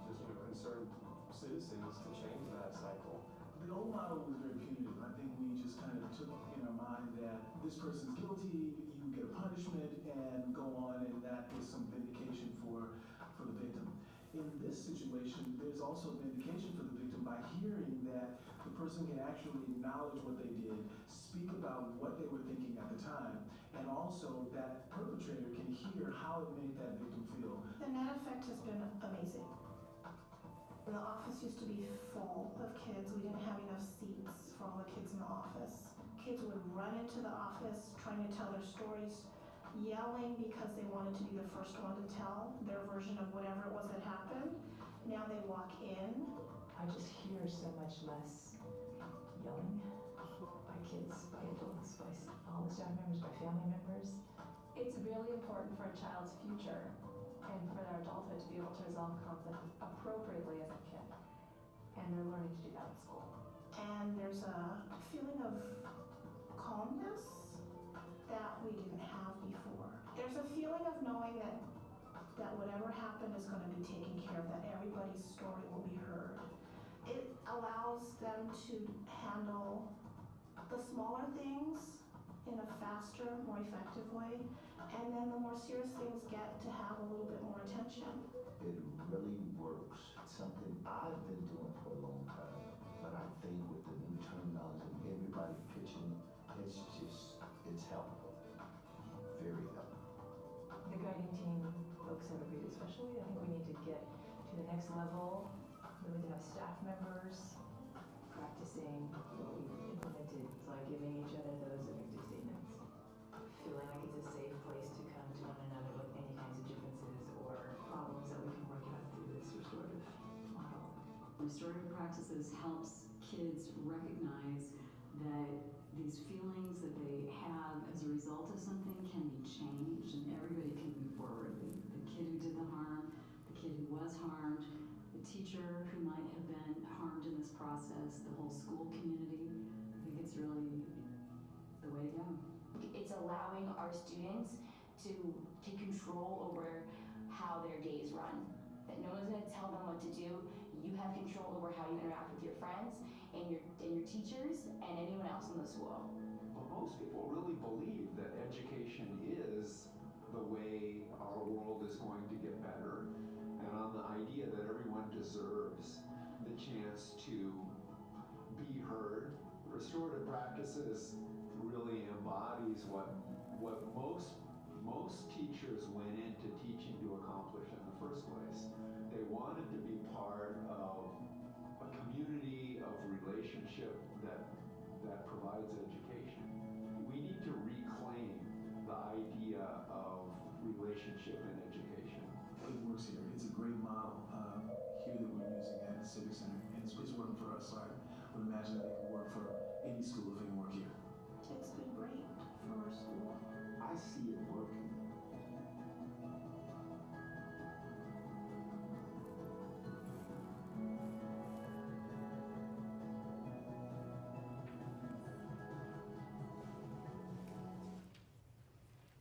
just concerned citizens to change that cycle. The old model was very punitive. I think we just kind of took in our mind that this person's guilty, you get a punishment, and go on, and that is some vindication for the victim. In this situation, there's also vindication for the victim by hearing that the person can actually acknowledge what they did, speak about what they were thinking at the time, and also that perpetrator can hear how it made that victim feel. The net effect has been amazing. The office used to be full of kids. We didn't have enough seats for all the kids in the office. Kids would run into the office trying to tell their stories, yelling because they wanted to be the first one to tell their version of whatever it was that happened. Now they walk in. I just hear so much less yelling by kids, by adults, by all the staff members, by family members. It's really important for a child's future and for their adulthood to be able to resolve conflict appropriately as a kid. And they're learning to do that in school. And there's a feeling of calmness that we didn't have before. There's a feeling of knowing that whatever happened is going to be taken care of, that everybody's story will be heard. It allows them to handle the smaller things in a faster, more effective way, and then the more serious things get to have a little bit more attention. It really works. It's something I've been doing for a long time, but I think with the new terminology and everybody pitching, it's helpful. Very helpful. The guiding team folks have agreed, especially, I think we need to get to the next level, really to have staff members practicing what we've implemented, like giving each other those effective statements, feeling like it's a safe place to come to one another with any kinds of differences or problems that we can work out through this restorative model. Restorative practices helps kids recognize that these feelings that they have as a result of something can be changed and everybody can move forward. The kid who did the harm, the kid who was harmed, the teacher who might have been harmed in this process, the whole school community. I think it's really the way to go. It's allowing our students to take control over how their days run. That no one's going to tell them what to do. You have control over how you interact with your friends and your teachers and anyone else in the school. Well, most people really believe that education is the way our world is going to get better, and on the idea that everyone deserves the chance to be heard. Restorative practices really embodies what most teachers went into teaching to accomplish in the first place. They wanted to be part of a community of relationship that provides education. We need to reclaim the idea of relationship in education. It works here. It's a great model here that we're using at the Civic Center, and it's working for us. So I would imagine that it can work for any school if it can work here. It's been great for our school. I see it working.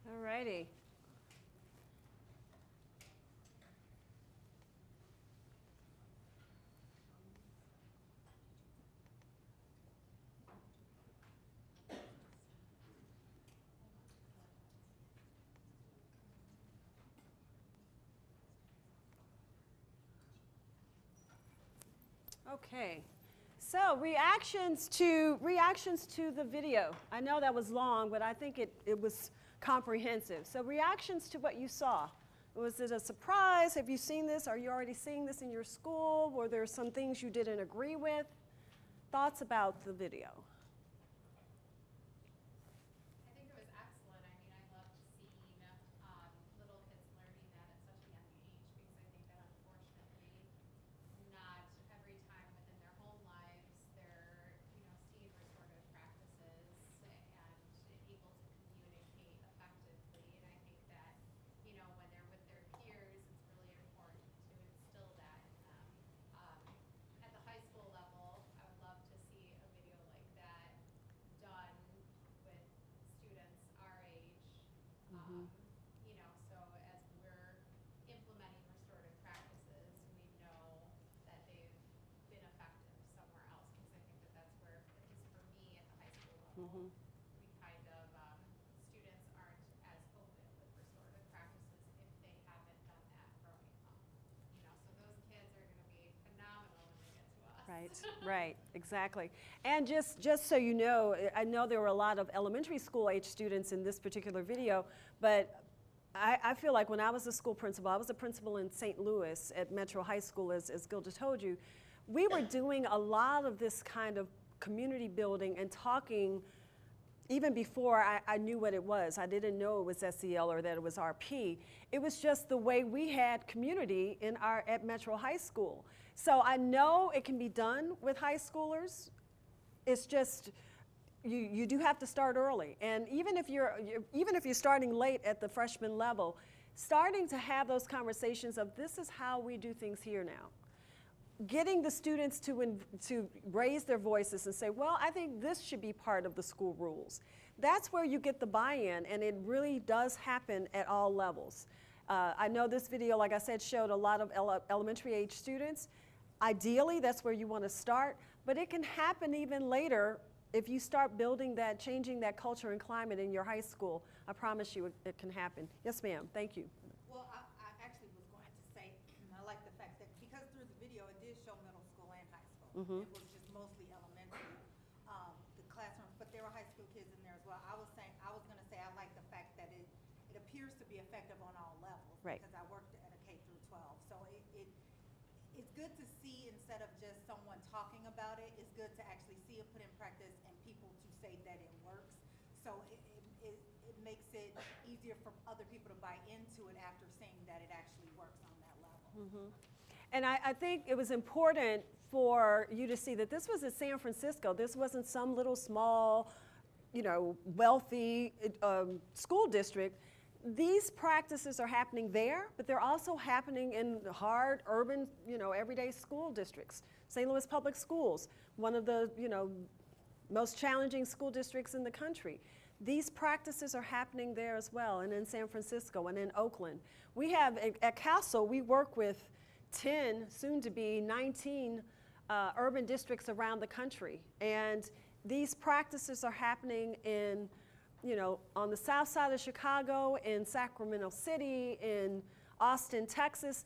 All righty. Okay, so reactions to the video. I know that was long, but I think it was comprehensive. So reactions to what you saw. Was it a surprise? Have you seen this? Are you already seeing this in your school? Were there some things you didn't agree with? Thoughts about the video? I think it was excellent. I mean, I loved seeing little kids learning that at such a young age, because I think that unfortunately, not every time within their whole lives they're, seeing restorative practices and able to communicate effectively. And I think that, when they're with their peers, it's really important to instill that in them. At the high school level, I would love to see a video like that done with students our age. So as we're implementing restorative practices, we know that they've been effective somewhere else, because I think that that's where, at least for me at the high school level, we kind of, students aren't as open with restorative practices if they haven't done that growing up. So those kids are going to be phenomenal when they get to us. Right, exactly. And just so you know, I know there were a lot of elementary school age students in this particular video, but I feel like when I was a school principal, I was a principal in St. Louis at Metro High School, as Gilda told you, we were doing a lot of this kind of community building and talking even before I knew what it was. I didn't know it was SEL or that it was RP. It was just the way we had community at Metro High School. So I know it can be done with high schoolers. It's just, you do have to start early. And even if you're starting late at the freshman level, starting to have those conversations of, this is how we do things here now. Getting the students to raise their voices and say, well, I think this should be part of the school rules. That's where you get the buy-in, and it really does happen at all levels. I know this video, like I said, showed a lot of elementary age students. Ideally, that's where you want to start, but it can happen even later if you start building that, changing that culture and climate in your high school. I promise you it can happen. Yes, ma'am. Thank you. Well, I actually was going to say, I like the fact that because through the video it did show middle school and high school. It was just mostly elementary, the classrooms, but there were high school kids in there as well. I was going to say I like the fact that it appears to be effective on all levels. Right. Because I worked at a K through 12, so it's good to see, instead of just someone talking about it, it's good to actually see it put in practice and people to say that it works. So it makes it easier for other people to buy into it after seeing that it actually works on that level. And I think it was important for you to see that this was in San Francisco. This wasn't some little small, wealthy school district. These practices are happening there, but they're also happening in hard, urban, everyday school districts. St. Louis Public Schools, one of the, most challenging school districts in the country. These practices are happening there as well, and in San Francisco and in Oakland. We have, at Castle, we work with 10, soon to be 19 urban districts around the country. And these practices are happening in, on the south side of Chicago, in Sacramento City, in Austin, Texas.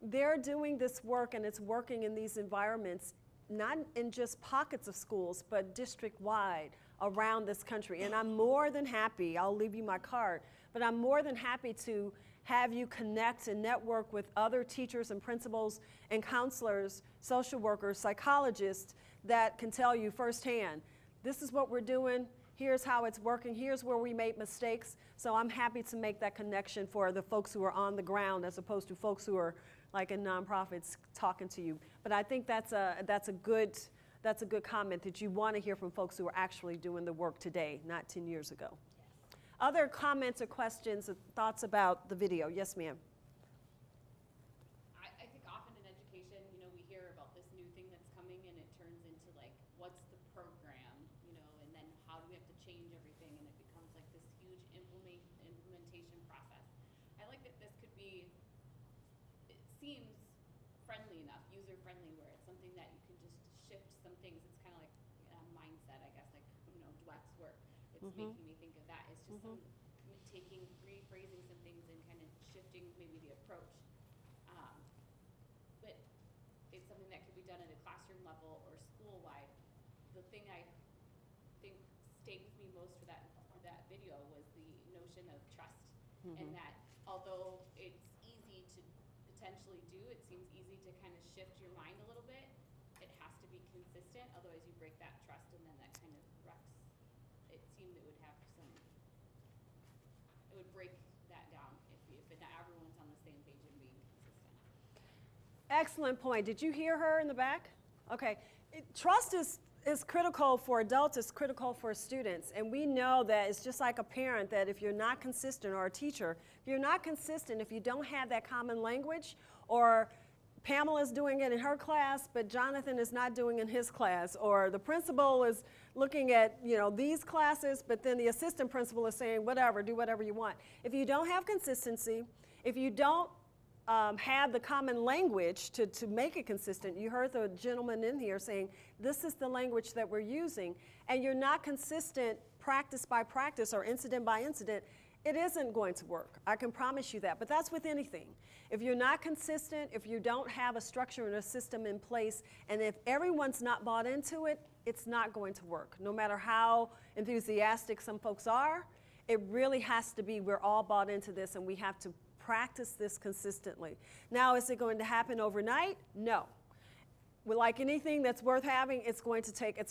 They're doing this work, and it's working in these environments, not in just pockets of schools, but district-wide around this country. And I'm more than happy, I'll leave you my card, but I'm more than happy to have you connect and network with other teachers and principals and counselors, social workers, psychologists that can tell you firsthand, this is what we're doing, here's how it's working, here's where we made mistakes. So I'm happy to make that connection for the folks who are on the ground as opposed to folks who are like in nonprofits talking to you. But I think that's a good comment, that you want to hear from folks who are actually doing the work today, not 10 years ago. Other comments or questions or thoughts about the video? Yes, ma'am. I think often in education, we hear about this new thing that's coming and it turns into like, what's the program, and then how do we have to change everything, and it becomes like this huge implementation process. I like that this could be, it seems friendly enough, user-friendly, where it's something that you can just shift some things. It's kind of like a mindset, I guess, like, Dweck's work. It's making me think of that. It's just rephrasing some things and kind of shifting maybe the approach. But it's something that could be done at a classroom level or school-wide. The thing I think stayed with me most for that video was the notion of trust, and that although it's potentially do. It seems easy to kind of shift your mind a little bit. It has to be consistent, otherwise you break that trust and then that kind of wrecks. It seemed it would have some, it would break that down if not everyone's on the same page and being consistent. Excellent point. Did you hear her in the back? Okay. Trust is critical for adults, it's critical for students. And we know that it's just like a parent, that if you're not consistent, or a teacher, if you're not consistent, if you don't have that common language, or Pamela's doing it in her class, but Jonathan is not doing it in his class, or the principal is looking at, these classes, but then the assistant principal is saying, whatever, do whatever you want. If you don't have consistency, if you don't have the common language to make it consistent. You heard the gentleman in here saying, this is the language that we're using, and you're not consistent practice by practice or incident by incident, it isn't going to work. I can promise you that, but that's with anything. If you're not consistent, if you don't have a structure and a system in place, and if everyone's not bought into it, it's not going to work. No matter how enthusiastic some folks are, it really has to be, we're all bought into this, and we have to practice this consistently. Now, is it going to happen overnight? No. Well, like anything that's worth having, it's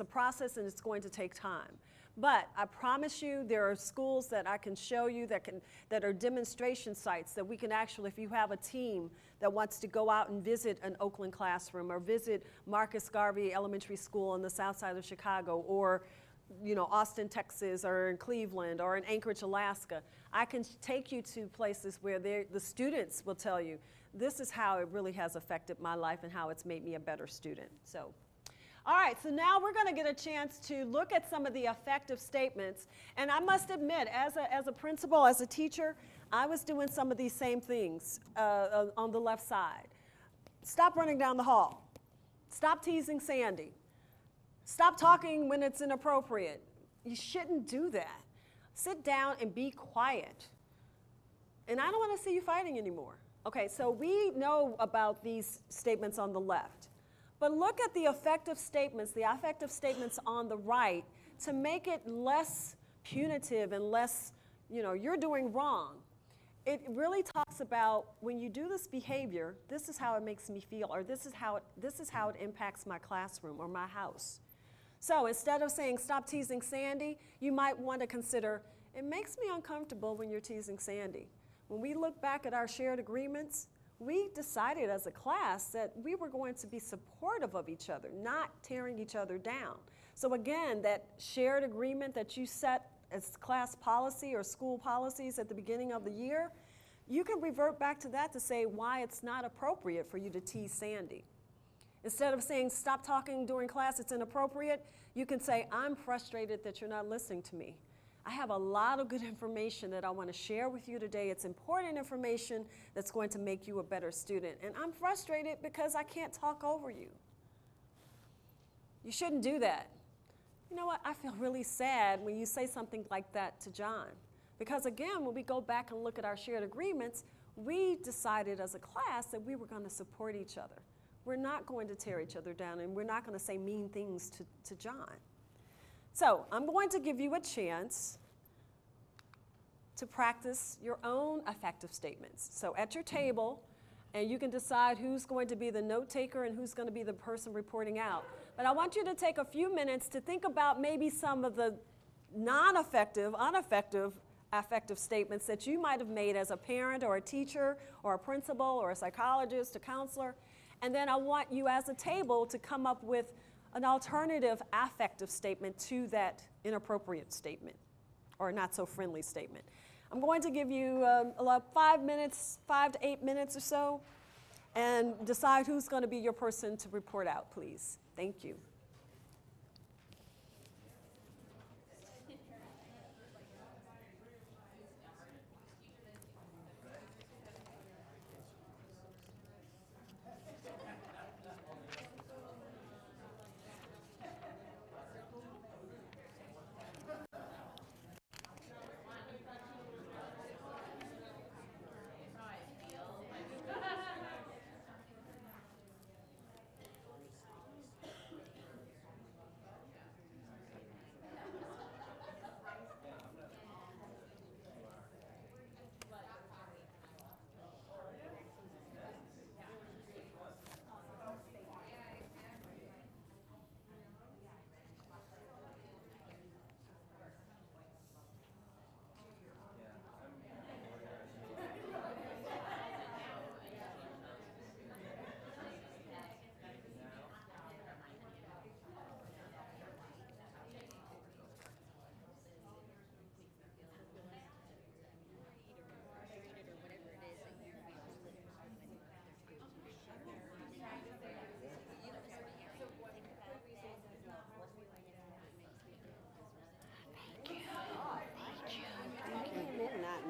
a process and it's going to take time. But I promise you, there are schools that I can show you that are demonstration sites that we can actually, if you have a team that wants to go out and visit an Oakland classroom or visit Marcus Garvey Elementary School on the south side of Chicago, or Austin, Texas, or in Cleveland, or in Anchorage, Alaska. I can take you to places where the students will tell you, this is how it really has affected my life and how it's made me a better student. So, all right, so now we're going to get a chance to look at some of the affective statements. And I must admit, as a principal, as a teacher, I was doing some of these same things on the left side. Stop running down the hall. Stop teasing Sandy. Stop talking when it's inappropriate. You shouldn't do that. Sit down and be quiet. And I don't want to see you fighting anymore. Okay, so we know about these statements on the left. But look at the affective statements on the right, to make it less punitive and less, you're doing wrong. It really talks about, when you do this behavior, this is how it makes me feel, or this is how it impacts my classroom or my house. So instead of saying, stop teasing Sandy, you might want to consider, it makes me uncomfortable when you're teasing Sandy. When we look back at our shared agreements, we decided as a class that we were going to be supportive of each other, not tearing each other down. So again, that shared agreement that you set as class policy or school policies at the beginning of the year, you can revert back to that to say why it's not appropriate for you to tease Sandy. Instead of saying, stop talking during class, it's inappropriate, you can say, I'm frustrated that you're not listening to me. I have a lot of good information that I want to share with you today. It's important information that's going to make you a better student. And I'm frustrated because I can't talk over you. You shouldn't do that. You know what? I feel really sad when you say something like that to John. Because again, when we go back and look at our shared agreements, we decided as a class that we were going to support each other. We're not going to tear each other down, and we're not going to say mean things to John. So I'm going to give you a chance to practice your own affective statements. So at your table, and you can decide who's going to be the note taker and who's going to be the person reporting out. But I want you to take a few minutes to think about maybe some of the non-affective, affective statements that you might have made as a parent or a teacher or a principal or a psychologist, a counselor. And then I want you as a table to come up with an alternative affective statement to that inappropriate statement or not so friendly statement. I'm going to give you 5 to 8 minutes or so, and decide who's going to be your person to report out, please. Thank you.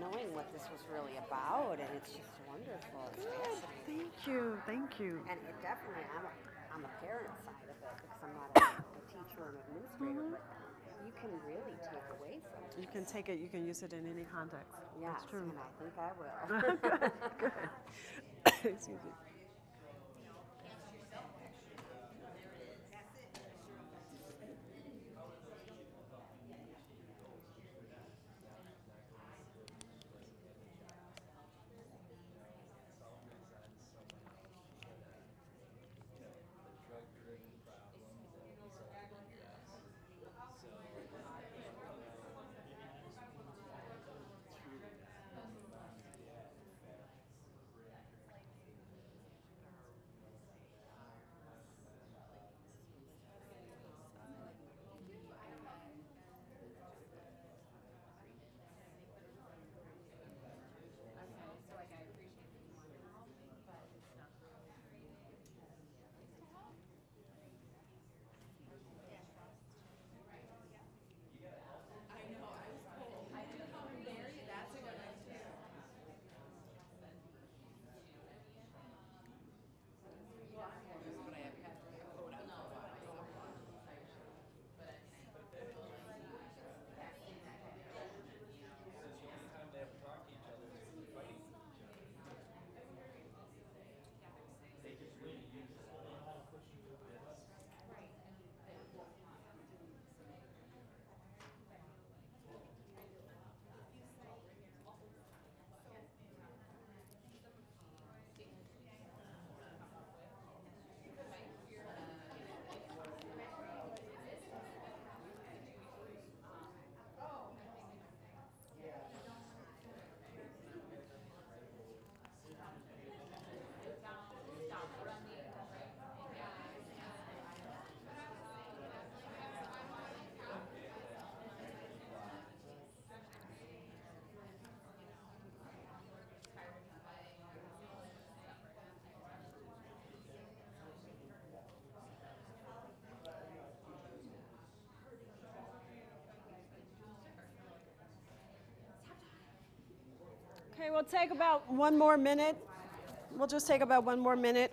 knowing what this was really about, and it's just wonderful. It's Good. fascinating. Thank you. And it definitely, I'm a parent side of it because I'm not a teacher or an administrator, but you can really take away from it. You can take it, you can use it in any context. Yes, That's true. and I think I will. Good. Excuse me. Okay, we'll take about 1 more minute. We'll just take about 1 more minute.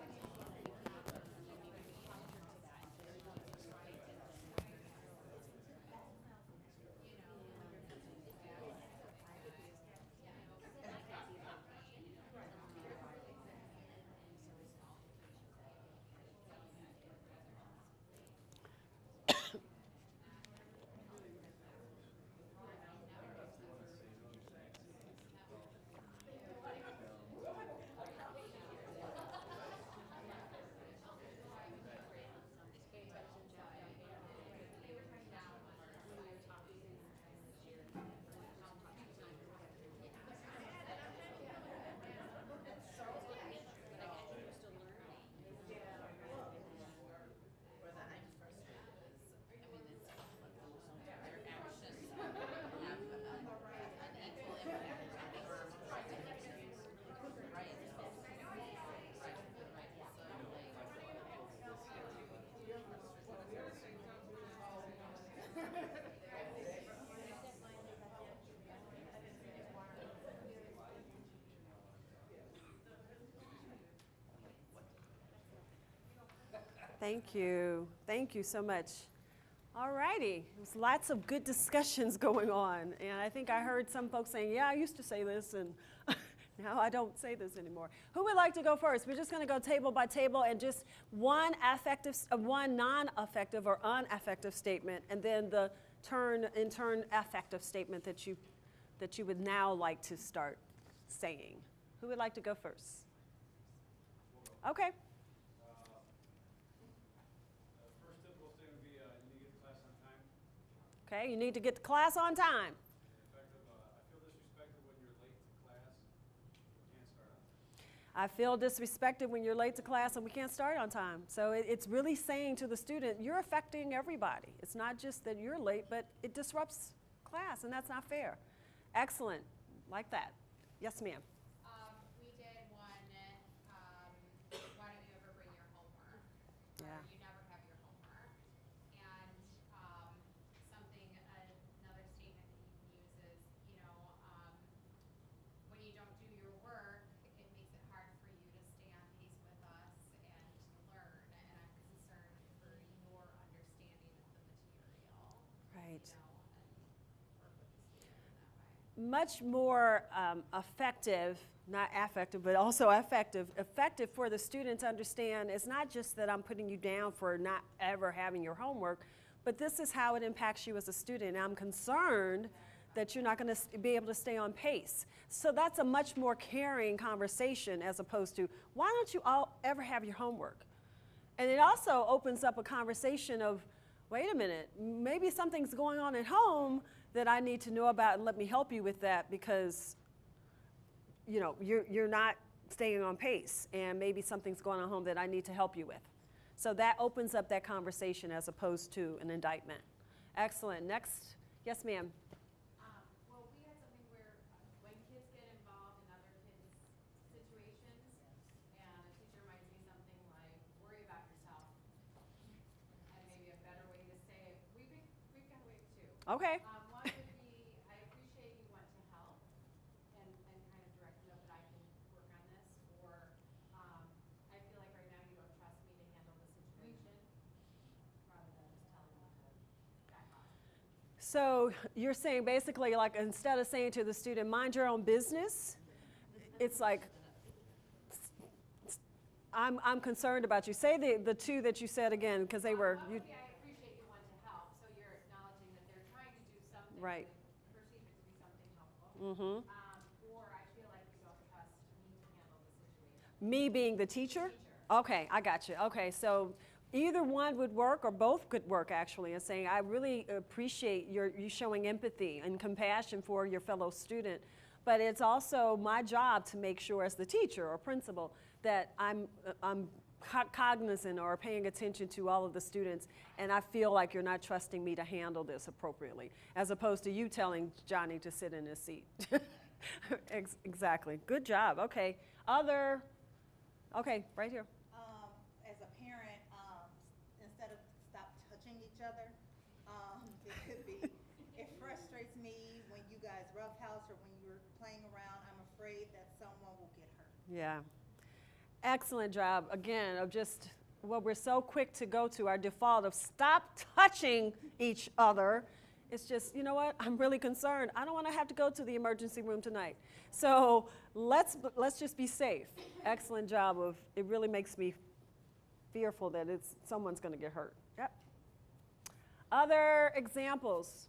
Thank you. Thank you so much. All righty. There's lots of good discussions going on. And I think I heard some folks saying, yeah, I used to say this, and now I don't say this anymore. Who would like to go first? We're just going to go table by table and just one non-affective or unaffective statement, and then the in turn affective statement that you would now like to start saying. Who would like to go first? Okay. Okay, you need to get to class on time. I feel disrespected when you're late to class and we can't start on time. So it's really saying to the student, you're affecting everybody. It's not just that you're late, but it disrupts class, and that's not fair. Excellent. Like that. Yes, ma'am. We did one, why don't you ever bring your homework? Yeah. Or you never have your homework. And another statement that you can use is, much more effective, not affective, but also effective for the student to understand it's not just that I'm putting you down for not ever having your homework, but this is how it impacts you as a student. And I'm concerned that you're not going to be able to stay on pace. So that's a much more caring conversation as opposed to, why don't you all ever have your homework? And it also opens up a conversation of, wait a minute, maybe something's going on at home that I need to know about, and let me help you with that, because you're not staying on pace, and maybe something's going on at home that I need to help you with. So that opens up that conversation as opposed to an indictment. Excellent. Next. Yes, ma'am. Well, we had something where when kids get involved in other kids' situations, and a teacher might say something like, worry about yourself, and maybe a better way to say it. We've got ways too. Okay. One would be, I appreciate you want to help, and kind of direct you that I can work on this, or I feel like right now you don't trust me to handle the situation, rather than just telling me to back off. So you're saying basically, like, instead of saying to the student, mind your own business, it's like, I'm concerned about you. Say the two that you said again, because they were. I appreciate you want to help, so you're acknowledging that they're trying to do something. Right. That perceive it to be something helpful. Mm-hmm. Or I feel like you don't trust me to handle the situation. Me being the teacher? Okay, I got you. Okay, so either one would work, or both could work, actually, and saying, I really appreciate you showing empathy and compassion for your fellow student, but it's also my job to make sure as the teacher or principal that I'm cognizant or paying attention to all of the students, and I feel like you're not trusting me to handle this appropriately, as opposed to you telling Johnny to sit in his seat. Exactly. Good job. Okay. Okay, right here. As a parent, instead of stop touching each other, it could be, it frustrates me when you guys roughhouse or when you're playing around. I'm afraid that someone will get hurt. Yeah. Excellent job, again, of just what we're so quick to go to, our default of stop touching each other. It's just, you know what, I'm really concerned. I don't want to have to go to the emergency room tonight. So let's just be safe. Excellent job of, it really makes me fearful that someone's going to get hurt. Yep. Other examples?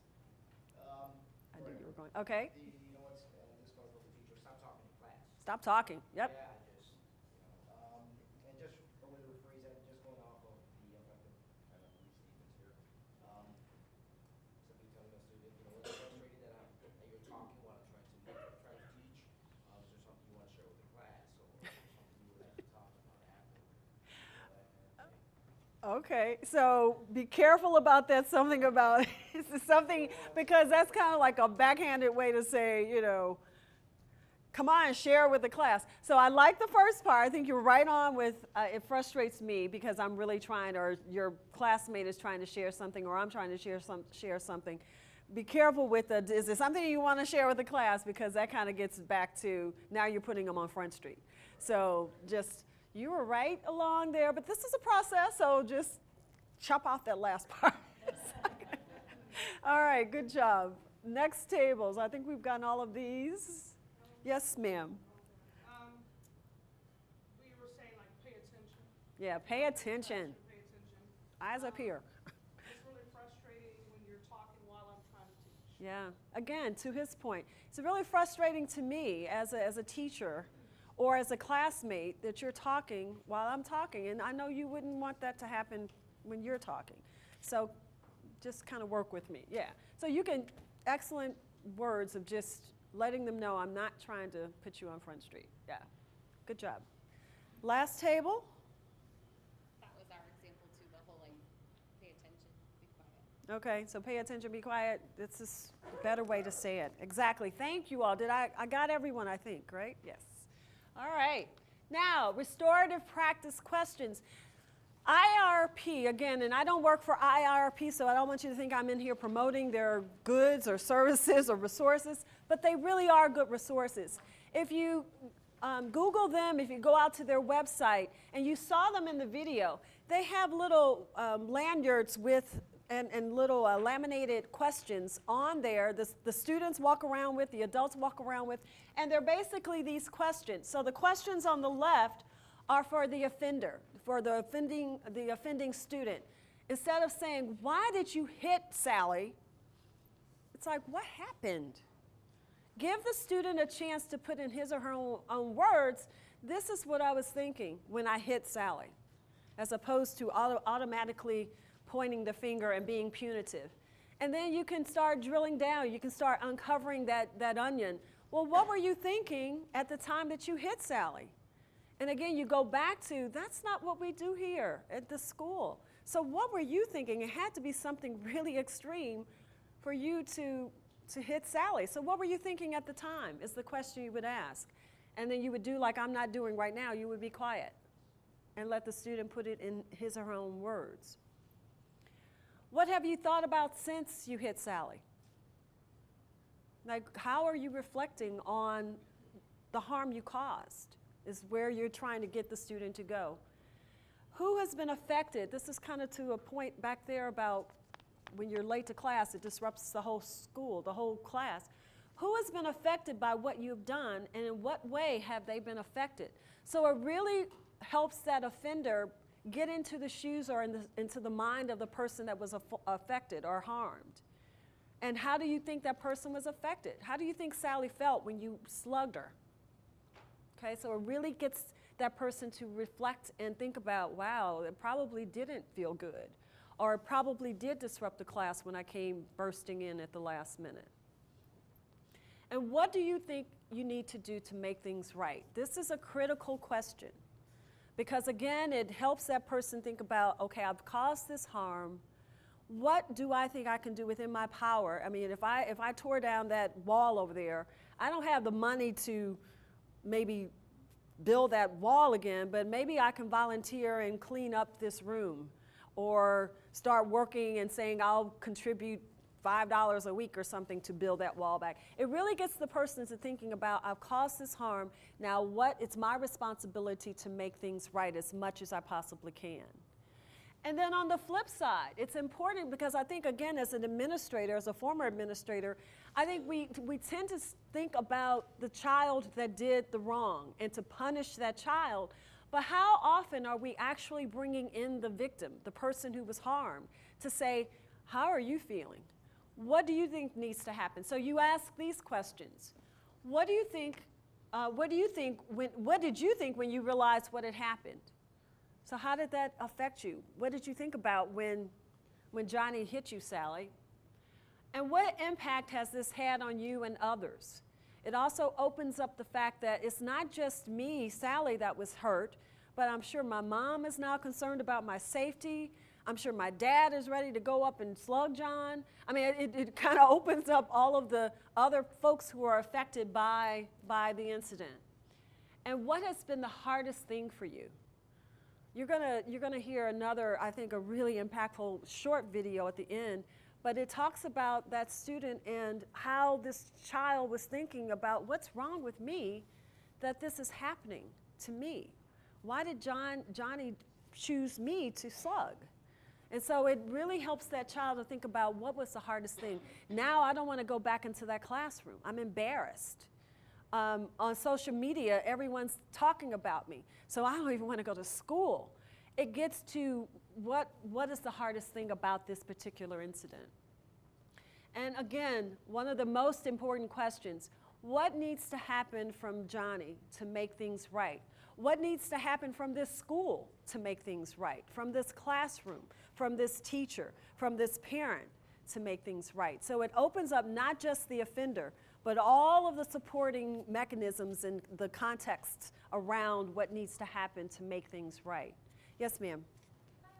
I knew you were going, okay. You know what's, this goes with the teacher, stop talking in class. Stop talking, yep. Yeah, and just a way to rephrase that, just going off of the effective kind of restatements here. Simply telling a student, it's frustrating that you're talking while I'm trying to teach. Is there something you want to share with the class, or something you would like to talk about after? Okay, so be careful about that. Something about something, because that's kind of like a backhanded way to say, come on, share with the class. So I like the first part. I think you're right on with it frustrates me because I'm really trying, or your classmate is trying to share something, or I'm trying to share something. Be careful with is there something you want to share with the class, because that kind of gets back to now you're putting them on Front Street. So just, you were right along there, but this is a process, so just chop off that last part. All right, good job. Next tables. I think we've gotten all of these. Yes, ma'am. We were saying, like, pay attention. Yeah, pay attention. Pay attention. Eyes up here. It's really frustrating when you're talking while I'm trying to teach. Yeah. Again, to his point, it's really frustrating to me as a teacher or as a classmate that you're talking while I'm talking, and I know you wouldn't want that to happen when you're talking. So just kind of work with me. Yeah. So you can, excellent words of just letting them know I'm not trying to put you on Front Street. Yeah, good job. Last table. That was our example too, the whole pay attention, be quiet. Okay, so pay attention, be quiet. This is a better way to say it. Exactly. Thank you all. I got everyone, I think, right? Yes. All right. Now, restorative practice questions. IRP, again, and I don't work for IRP, so I don't want you to think I'm in here promoting their goods or services or resources, but they really are good resources. If you Google them, if you go out to their website, and you saw them in the video, they have little lanyards with and little laminated questions on there. The students walk around with, the adults walk around with, and they're basically these questions. So the questions on the left are for the offender, for the offending student. Instead of saying, "Why did you hit Sally?" It's like, "What happened?" Give the student a chance to put in his or her own words, "This is what I was thinking when I hit Sally," as opposed to automatically pointing the finger and being punitive. And then you can start drilling down. You can start uncovering that onion. Well, what were you thinking at the time that you hit Sally? And again, you go back to, that's not what we do here at the school. So what were you thinking? It had to be something really extreme for you to hit Sally. So what were you thinking at the time is the question you would ask. And then you would do like I'm not doing right now. You would be quiet and let the student put it in his or her own words. What have you thought about since you hit Sally? Like, how are you reflecting on the harm you caused is where you're trying to get the student to go. Who has been affected? This is kind of to a point back there about when you're late to class, it disrupts the whole school, the whole class. Who has been affected by what you've done, and in what way have they been affected? So it really helps that offender get into the shoes or into the mind of the person that was affected or harmed. And how do you think that person was affected? How do you think Sally felt when you slugged her? Okay, so it really gets that person to reflect and think about, wow, it probably didn't feel good, or it probably did disrupt the class when I came bursting in at the last minute. And what do you think you need to do to make things right? This is a critical question because, again, it helps that person think about, okay, I've caused this harm. What do I think I can do within my power? I mean, if I tore down that wall over there, I don't have the money to maybe build that wall again, but maybe I can volunteer and clean up this room or start working and saying I'll contribute $5 a week or something to build that wall back. It really gets the person to thinking about, I've caused this harm, now it's my responsibility to make things right as much as I possibly can. And then on the flip side, it's important because I think, again, as an administrator, as a former administrator, I think we tend to think about the child that did the wrong and to punish that child. But how often are we actually bringing in the victim, the person who was harmed, to say, how are you feeling? What do you think needs to happen? So you ask these questions. What did you think when you realized what had happened? So how did that affect you? What did you think about when Johnny hit you, Sally? And what impact has this had on you and others? It also opens up the fact that it's not just me, Sally, that was hurt, but I'm sure my mom is now concerned about my safety. I'm sure my dad is ready to go up and slug John. I mean, it kind of opens up all of the other folks who are affected by the incident. And what has been the hardest thing for you? You're gonna hear another, I think, a really impactful short video at the end, but it talks about that student and how this child was thinking about what's wrong with me that this is happening to me. Why did Johnny choose me to slug? And so it really helps that child to think about what was the hardest thing. Now I don't want to go back into that classroom. I'm embarrassed. On social media, everyone's talking about me, so I don't even want to go to school. It gets to what is the hardest thing about this particular incident. And again, one of the most important questions, what needs to happen from Johnny to make things right? What needs to happen from this school to make things right? From this classroom, from this teacher, from this parent to make things right? So it opens up not just the offender, but all of the supporting mechanisms and the context around what needs to happen to make things right. Yes, ma'am. Can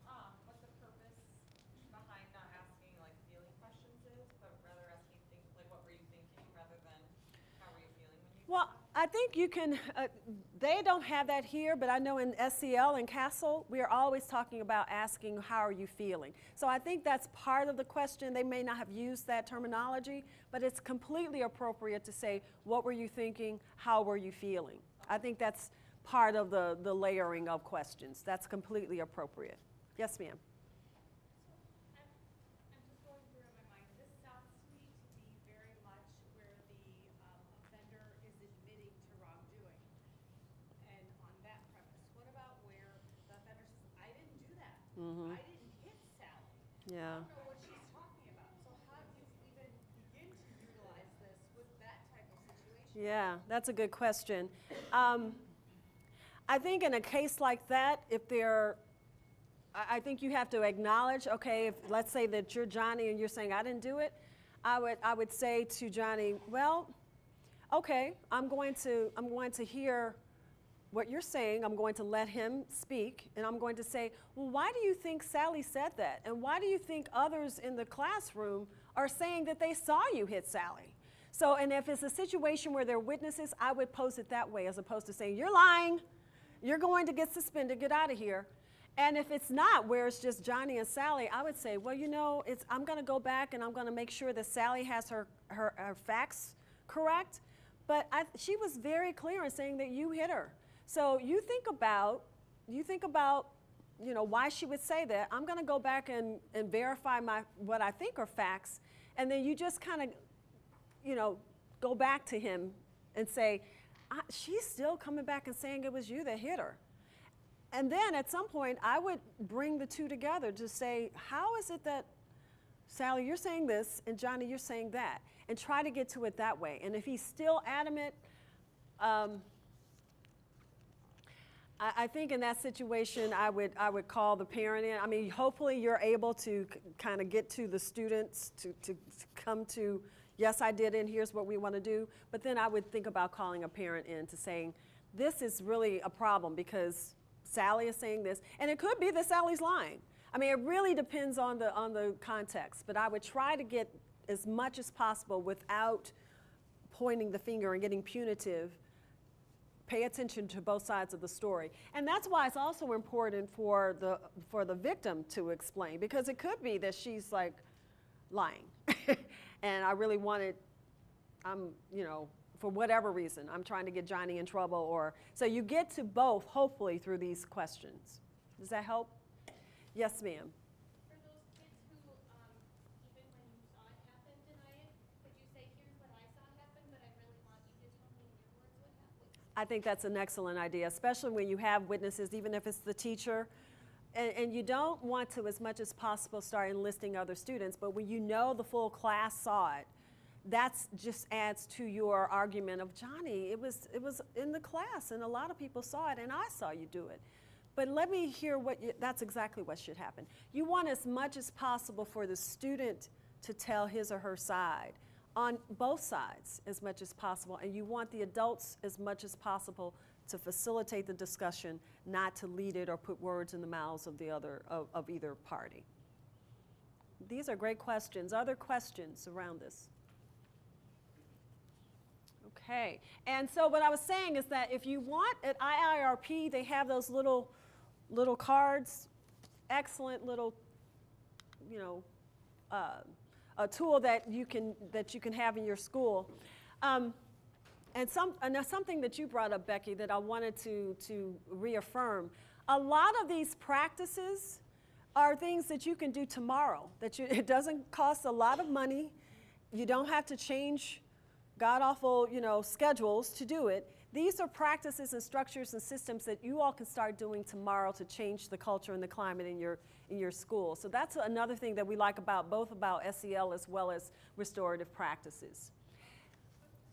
I ask what the purpose behind not asking like feeling questions is, but rather asking things like what were you thinking rather than how were you feeling when you? Well, I think you can, they don't have that here, but I know in SCL and Castle, we are always talking about asking, how are you feeling? So I think that's part of the question. They may not have used that terminology, but it's completely appropriate to say, what were you thinking? How were you feeling? I think that's part of the layering of questions. That's completely appropriate. Yes, ma'am. I'm Yeah. don't know what she's talking about. So how do you even begin to utilize this with that type of situation? Yeah, that's a good question. I think in a case like that, if there, I think you have to acknowledge, okay, if let's say that you're Johnny and you're saying I didn't do it, I would say to Johnny, well, okay, I'm going to hear what you're saying. I'm going to let him speak, and I'm going to say, well, why do you think Sally said that? And why do you think others in the classroom are saying that they saw you hit Sally? So, and if it's a situation where there are witnesses, I would pose it that way as opposed to saying, you're lying, you're going to get suspended, get out of here. And if it's not, where it's just Johnny and Sally, I would say, well, you know, I'm going to go back and I'm going to make sure that Sally has her facts correct. But she was very clear in saying that you hit her. So you think about, you know, why she would say that. I'm going to go back and verify what I think are facts. And then you just kind of, you know, go back to him and say, she's still coming back and saying it was you that hit her. And then at some point, I would bring the two together to say, how is it that, Sally, you're saying this, and Johnny, you're saying that, and try to get to it that way. And if he's still adamant, I think in that situation, I would call the parent in. I mean, hopefully you're able to kind of get to the students to come to, yes, I did, and here's what we want to do. But then I would think about calling a parent in to saying, this is really a problem because Sally is saying this, and it could be that Sally's lying. I mean, it really depends on the context, but I would try to get as much as possible without pointing the finger and getting punitive. Pay attention to both sides of the story. And that's why it's also important for the victim to explain, because it could be that she's like lying. And I really wanted, you know, for whatever reason, I'm trying to get Johnny in trouble, or so you get to both, hopefully, through these questions. Does that help? Yes, ma'am. For those kids who, even when you saw it happen, deny it, could you say, here's what I saw happen, but I really want you to tell me in your words what happened? I think that's an excellent idea, especially when you have witnesses, even if it's the teacher. And you don't want to, as much as possible, start enlisting other students, but when you know the full class saw it, that just adds to your argument of, Johnny, it was in the class, and a lot of people saw it, and I saw you do it. But let me hear that's exactly what should happen. You want as much as possible for the student to tell his or her side, on both sides as much as possible, and you want the adults as much as possible to facilitate the discussion, not to lead it or put words in the mouths of of either party. These are great questions. Other questions around this? Okay, and so what I was saying is that if you want at IIRP, they have those little cards, excellent little, you know, a tool that you can have in your school. And something that you brought up, Becky, that I wanted to reaffirm. A lot of these practices are things that you can do tomorrow. It doesn't cost a lot of money. You don't have to change god-awful, you know, schedules to do it. These are practices and structures and systems that you all can start doing tomorrow to change the culture and the climate in your school. So that's another thing that we like about both about SEL as well as restorative practices.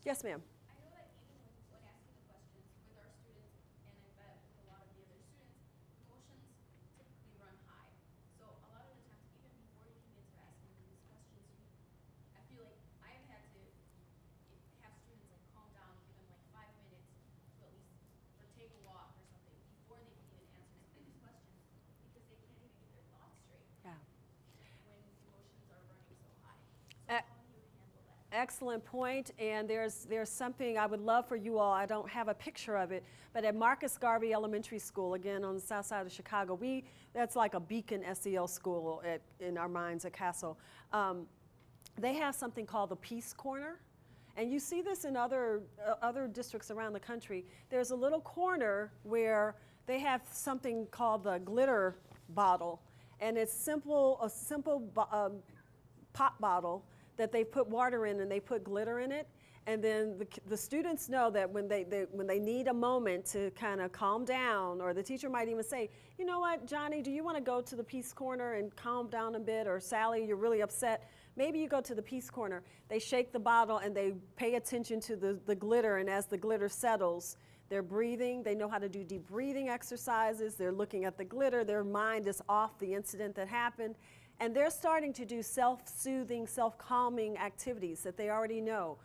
Yes, ma'am. I know that even when asking the questions with our students, and I bet with a lot of the other students, emotions typically run high. So a lot of the times, even before you can get to asking these questions, I feel like I've had to have students like calm down, give them like 5 minutes to at least or take a walk or something before they can even answer some of these questions, because they can't even get their thoughts straight. Yeah. When emotions are running so high. So how do you handle that? Excellent point, and there's something I would love for you all. I don't have a picture of it, but at Marcus Garvey Elementary School, again on the south side of Chicago, that's like a beacon SEL school in our minds at Castle. They have something called the Peace Corner, and you see this in other districts around the country. There's a little corner where they have something called the glitter bottle, and it's a simple pop bottle that they put water in and they put glitter in it. And then the students know that when they need a moment to kind of calm down, or the teacher might even say, you know what, Johnny, do you want to go to the Peace Corner and calm down a bit? Or Sally, you're really upset. Maybe you go to the Peace Corner. They shake the bottle and they pay attention to the glitter, and as the glitter settles, they're breathing. They know how to do deep breathing exercises. They're looking at the glitter. Their mind is off the incident that happened. And they're starting to do self-soothing, self-calming activities that they already know.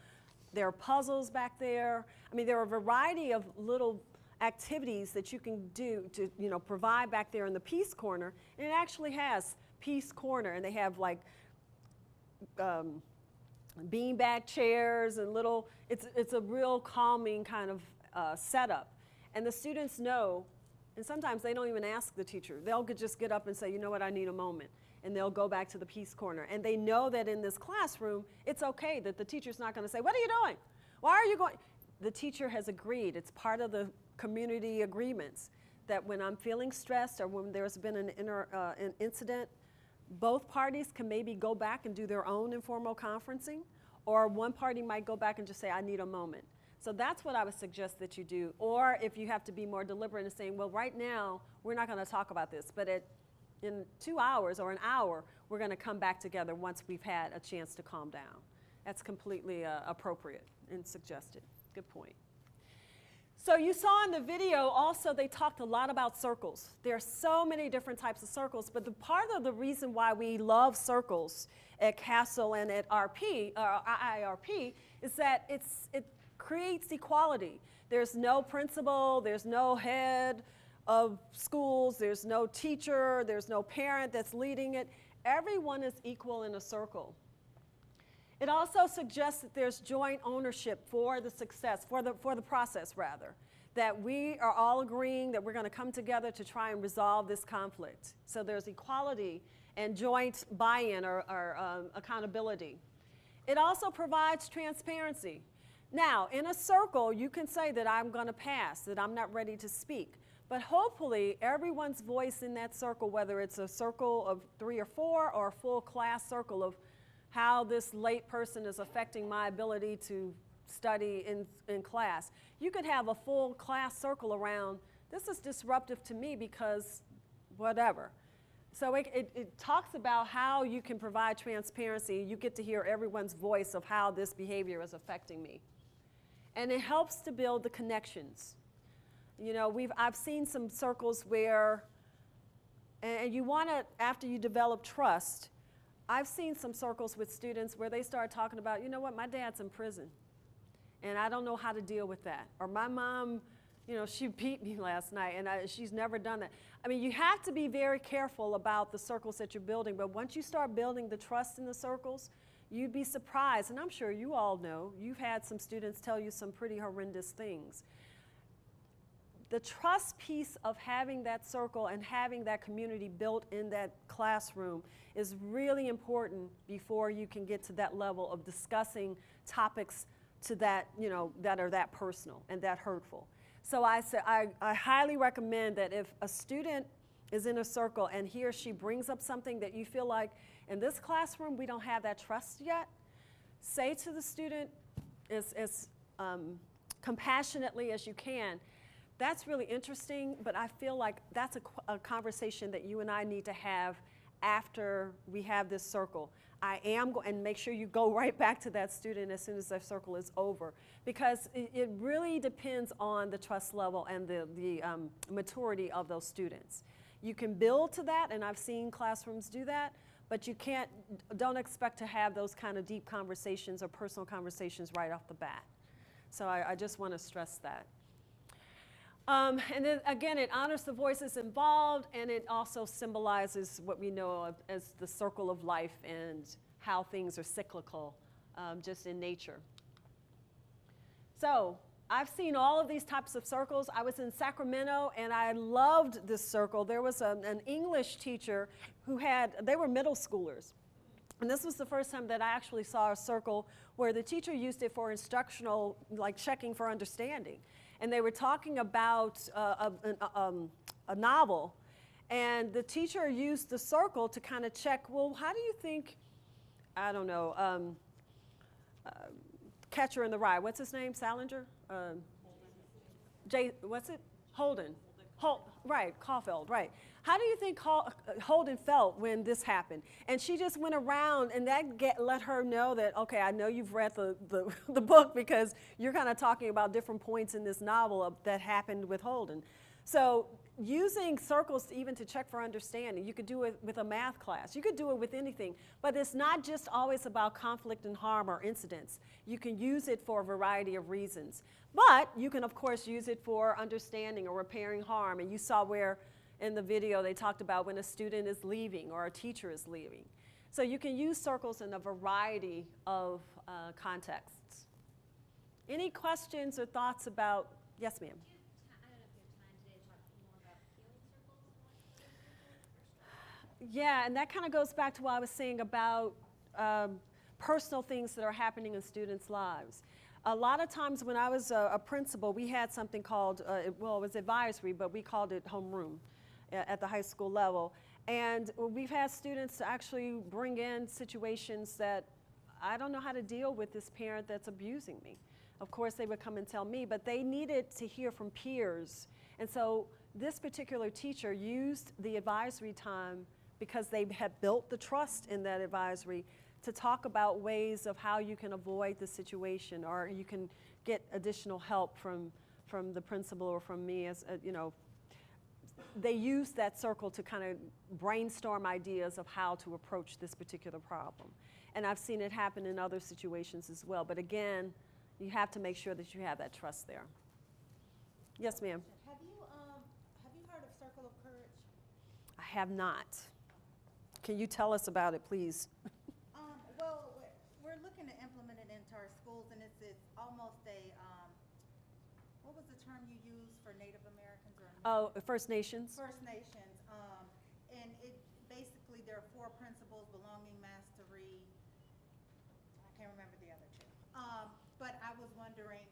There are puzzles back there. I mean, there are a variety of little activities that you can do to, provide back there in the Peace Corner. And it actually has Peace Corner, and they have like beanbag chairs and little, it's a real calming kind of setup. And the students know, and sometimes they don't even ask the teacher. They'll just get up and say, you know what, I need a moment. And they'll go back to the Peace Corner. And they know that in this classroom, it's okay, that the teacher's not going to say, what are you doing? Why are you going? The teacher has agreed. It's part of the community agreements that when I'm feeling stressed or when there's been an incident, both parties can maybe go back and do their own informal conferencing, or one party might go back and just say, I need a moment. So that's what I would suggest that you do. Or if you have to be more deliberate in saying, well, right now, we're not going to talk about this, but in 2 hours or an hour, we're going to come back together once we've had a chance to calm down. That's completely appropriate and suggested. Good point. So you saw in the video also they talked a lot about circles. There are so many different types of circles, but the part of the reason why we love circles at Castle and at IIRP is that it creates equality. There's no principal, there's no head of schools, there's no teacher, there's no parent that's leading it. Everyone is equal in a circle. It also suggests that there's joint ownership for the success, for the process rather, that we are all agreeing that we're going to come together to try and resolve this conflict. So there's equality and joint buy-in or accountability. It also provides transparency. Now, in a circle, you can say that I'm going to pass, that I'm not ready to speak. But hopefully, everyone's voice in that circle, whether it's a circle of 3 or 4 or a full class circle of how this late person is affecting my ability to study in class, you could have a full class circle around, this is disruptive to me because whatever. So it talks about how you can provide transparency. You get to hear everyone's voice of how this behavior is affecting me. And it helps to build the connections. I've seen some circles where, and you want to, after you develop trust, I've seen some circles with students where they start talking about, you know what, my dad's in prison, and I don't know how to deal with that. Or my mom, she beat me last night, and she's never done that. I mean, you have to be very careful about the circles that you're building, but once you start building the trust in the circles, you'd be surprised, and I'm sure you all know, you've had some students tell you some pretty horrendous things. The trust piece of having that circle and having that community built in that classroom is really important before you can get to that level of discussing topics to that, that are that personal and that hurtful. So I highly recommend that if a student is in a circle and he or she brings up something that you feel like, in this classroom we don't have that trust yet, say to the student as compassionately as you can, that's really interesting, but I feel like that's a conversation that you and I need to have after we have this circle. I am going, and make sure you go right back to that student as soon as their circle is over, because it really depends on the trust level and the maturity of those students. You can build to that, and I've seen classrooms do that, but you don't expect to have those kind of deep conversations or personal conversations right off the bat. So I just want to stress that. And then again, it honors the voices involved, and it also symbolizes what we know of as the circle of life and how things are cyclical just in nature. So I've seen all of these types of circles. I was in Sacramento, and I loved this circle. There was an English teacher they were middle schoolers. And this was the first time that I actually saw a circle where the teacher used it for instructional, like checking for understanding. And they were talking about a novel, and the teacher used the circle to kind of check, well, how do you think, I don't know, Catcher in the Rye. What's his name? Salinger? What's it? Holden. Right, Caulfield, right. How do you think Holden felt when this happened? And she just went around, and that let her know that, okay, I know you've read the book because you're kind of talking about different points in this novel that happened with Holden. So using circles even to check for understanding, you could do it with a math class. You could do it with anything. But it's not just always about conflict and harm or incidents. You can use it for a variety of reasons. But you can, of course, use it for understanding or repairing harm. And you saw where in the video they talked about when a student is leaving or a teacher is leaving. So you can use circles in a variety of contexts. Any questions or thoughts about, yes, ma'am? Yeah, and that kind of goes back to what I was saying about personal things that are happening in students' lives. A lot of times when I was a principal, we had something called, well, it was advisory, but we called it homeroom at the high school level. And we've had students actually bring in situations that I don't know how to deal with this parent that's abusing me. Of course, they would come and tell me, but they needed to hear from peers. And so this particular teacher used the advisory time because they had built the trust in that advisory to talk about ways of how you can avoid the situation, or you can get additional help from the principal or from me. As you know, they use that circle to kind of brainstorm ideas of how to approach this particular problem. And I've seen it happen in other situations as well. But again, you have to make sure that you have that trust there. Yes, ma'am. Have you heard of Circle of Courage? I have not. Can you tell us about it, please? Well, we're looking to implement it into our schools, and it's almost a, what was the term you used for Native Americans? Oh, First Nations. First Nations. And it basically, there are 4 principles: belonging, mastery. I can't remember the other 2. But I was wondering,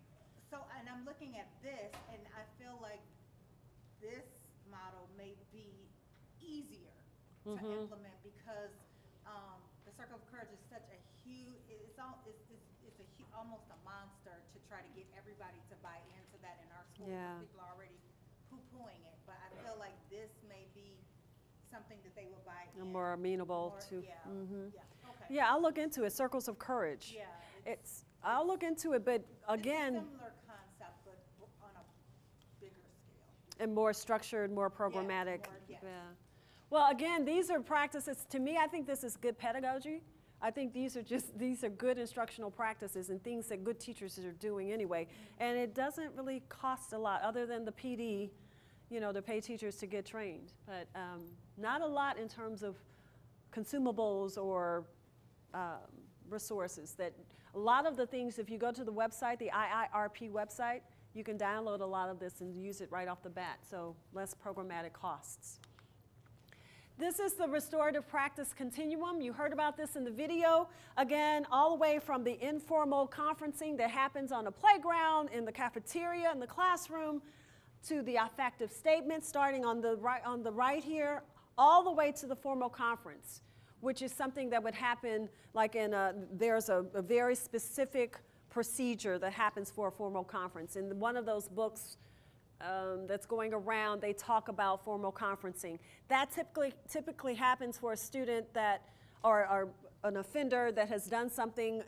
and I'm looking at this, and I feel like this model may be easier to implement because the Circle of Courage is such a huge, it's almost a monster to try to get everybody to buy into that in our schools. Yeah. People are already poo-pooing it, but I feel like this may be something that they will buy in. More amenable to. Yeah, yeah, okay. Yeah, I'll look into it. Circles of Courage. Yeah. I'll look into it, but again. It's a similar concept, but on a bigger scale. And more structured, more programmatic. Yes. Yeah. Well, again, these are practices. To me, I think this is good pedagogy. I think these are good instructional practices and things that good teachers are doing anyway. And it doesn't really cost a lot other than the PD, to pay teachers to get trained. But not a lot in terms of consumables or resources. That a lot of the things, if you go to the website, the IIRP website, you can download a lot of this and use it right off the bat, so less programmatic costs. This is the restorative practice continuum. You heard about this in the video. Again, all the way from the informal conferencing that happens on a playground, in the cafeteria, in the classroom, to the affective statement starting on the right here, all the way to the formal conference, which is something that would happen like there's a very specific procedure that happens for a formal conference. In one of those books that's going around, they talk about formal conferencing. That typically happens for a student that, or an offender that has done something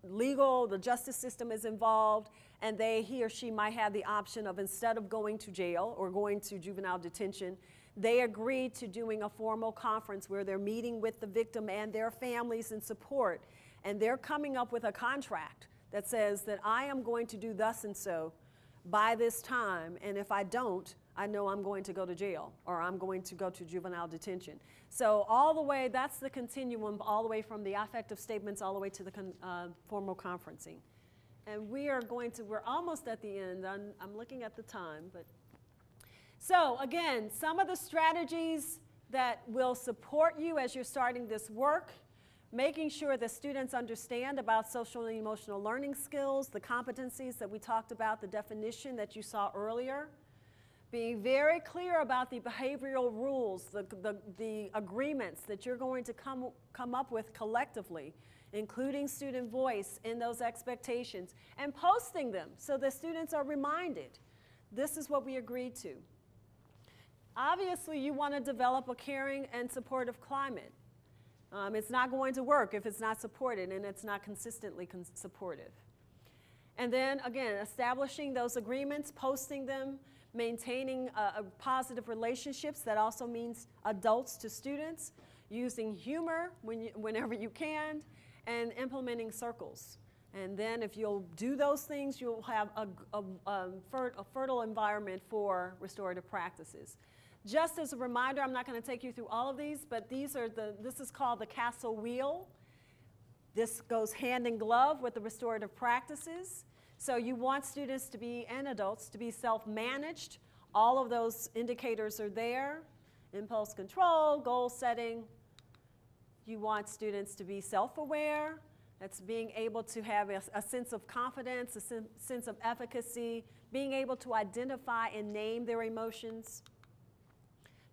legal, the justice system is involved, and he or she might have the option of, instead of going to jail or going to juvenile detention, they agreed to doing a formal conference where they're meeting with the victim and their families in support, and they're coming up with a contract that says that I am going to do thus and so by this time, and if I don't, I know I'm going to go to jail or I'm going to go to juvenile detention. So all the way, that's the continuum, all the way from the affective statements all the way to the formal conferencing. And we're almost at the end. I'm looking at the time, but. So again, some of the strategies that will support you as you're starting this work: making sure that students understand about social and emotional learning skills, the competencies that we talked about, the definition that you saw earlier, being very clear about the behavioral rules, the agreements that you're going to come up with collectively including student voice in those expectations, and posting them so the students are reminded, this is what we agreed to. Obviously, you want to develop a caring and supportive climate. It's not going to work if it's not supported and it's not consistently supportive. And then, again, establishing those agreements, posting them, maintaining positive relationships. That also means adults to students, using humor whenever you can, and implementing circles. And then if you'll do those things, you'll have a fertile environment for restorative practices. Just as a reminder, I'm not going to take you through all of these, but this is called the castle wheel. This goes hand in glove with the restorative practices. So you want students to be, and adults, to be self-managed. All of those indicators are there. Impulse control, goal setting. You want students to be self-aware. That's being able to have a sense of confidence, a sense of efficacy, being able to identify and name their emotions,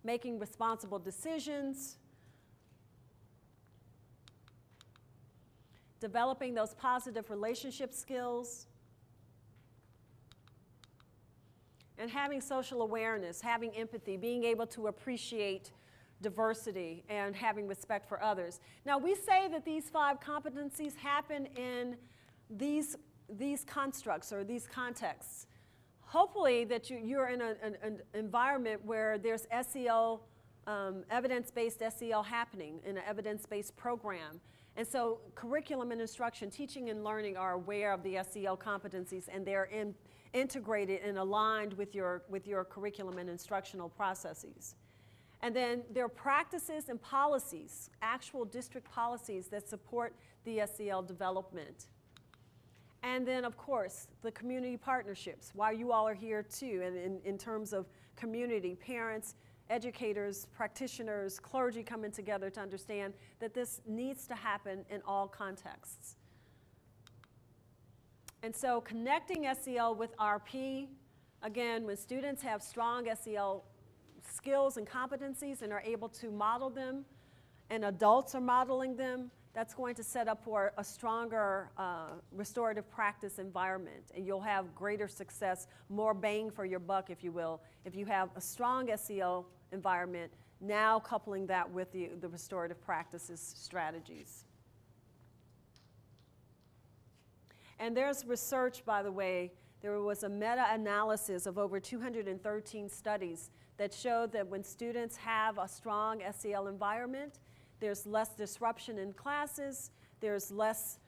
making responsible decisions, developing those positive relationship skills, and having social awareness, having empathy, being able to appreciate diversity, and having respect for others. Now, we say that these 5 competencies happen in these constructs or these contexts. Hopefully that you're in an environment where there's SEL, evidence-based SEL happening in an evidence-based program. And so curriculum and instruction, teaching and learning are aware of the SEL competencies, and they're integrated and aligned with your curriculum and instructional processes. And then there are practices and policies, actual district policies that support the SEL development. And then, of course, the community partnerships, why you all are here too, and in terms of community, parents, educators, practitioners, clergy coming together to understand that this needs to happen in all contexts. And so connecting SEL with RP, again, when students have strong SEL skills and competencies and are able to model them, and adults are modeling them, that's going to set up for a stronger restorative practice environment. And you'll have greater success, more bang for your buck, if you will, if you have a strong SEL environment, now coupling that with the restorative practices strategies. And there's research, by the way. There was a meta-analysis of over 213 studies that showed that when students have a strong SEL environment, there's less disruption in classes, there's less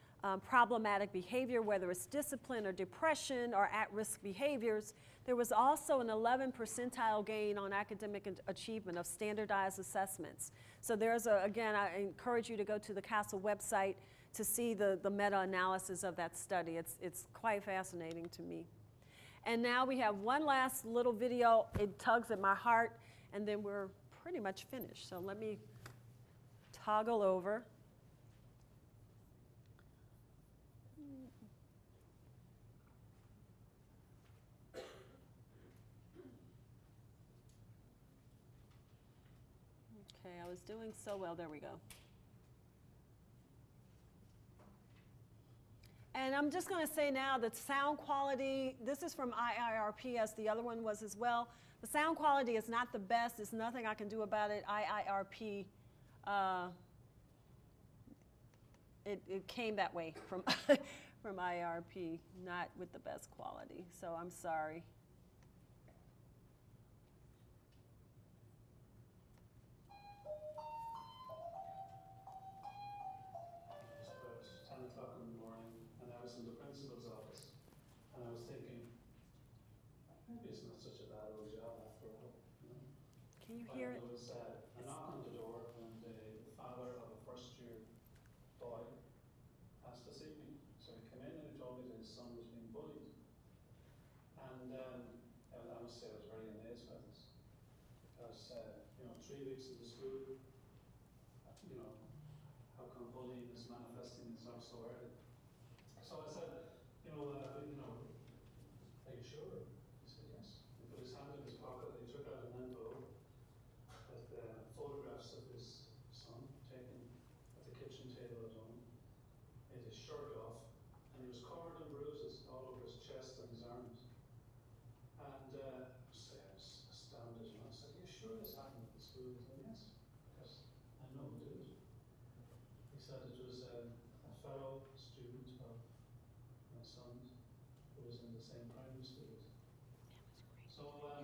problematic behavior, whether it's discipline or depression or at-risk behaviors. There was also an 11 percentile gain on academic achievement of standardized assessments. So there's again, I encourage you to go to the CASEL website to see the meta-analysis of that study. It's quite fascinating to me. And now we have one last little video. It tugs at my heart, and then we're pretty much finished. So let me toggle over. Okay, I was doing so well. There we go. And I'm just going to say now that sound quality, this is from IIRP, as the other one was as well. The sound quality is not the best. There's nothing I can do about it. IIRP, it came that way from, from IIRP, not with the best quality. So I'm sorry. In the principal's office, and I was thinking, maybe it's not such a bad old job after all, you know? Can you hear it? There was a knock on the door, and the father of a first-year boy asked to see me. So he came in and he told me that his son was being bullied. And I must say I was very amazed by this. Because, 3 weeks in the school, how come bullying is manifesting itself so early? So I said, are you sure? He said, yes. He put his hand in his pocket and he took out an envelope with photographs of his son taken at the kitchen table at home. sure this happened at the school? He said, yes, because I know who did it. He said it was a fellow student of my son's who was in the same primary school as him. So I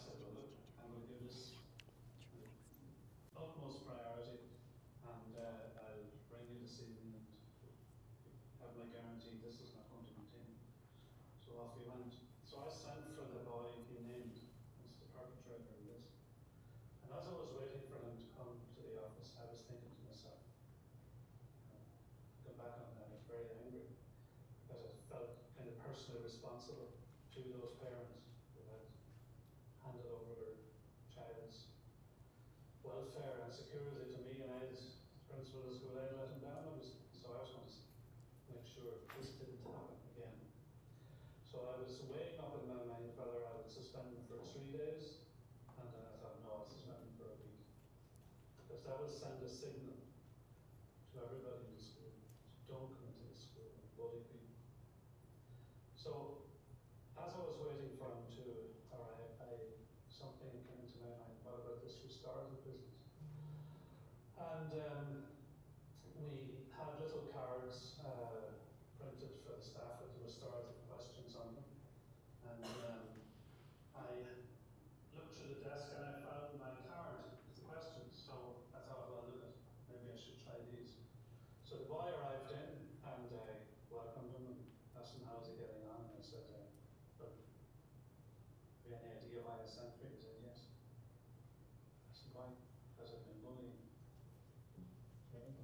said, well, look, I'm going to give this utmost priority, and I'll ring you this evening and have my guarantee this is not going to continue. So off he went. So I sent for the boy he named as the perpetrator of this. And as I was waiting for him to come to the office, I was thinking to myself, looking back on that, I was very angry because I felt kind of personally responsible to those parents who had handed over their child's welfare and security to me, and I, as principal of the school, I let him down, obviously. So I was going to make sure this didn't happen again. So I was weighing up in my mind whether I would suspend him for 3 days, and then I thought, no, I'll suspend him for a week. Because that will send a signal to everybody in the school. Don't come into the school and bully people. So as I was waiting for him to arrive, something came into my mind. What about this restorative business? And we had little cards printed for the staff with the restorative questions on them. And I looked through the desk and I found my card with the questions. So I thought, well, look, maybe I should try these. So the boy arrived in and I welcomed him and asked him how's he getting on. And I said, well, have you any idea why I sent for you? He said, yes. I said, why? Because I've been bullying. Okay.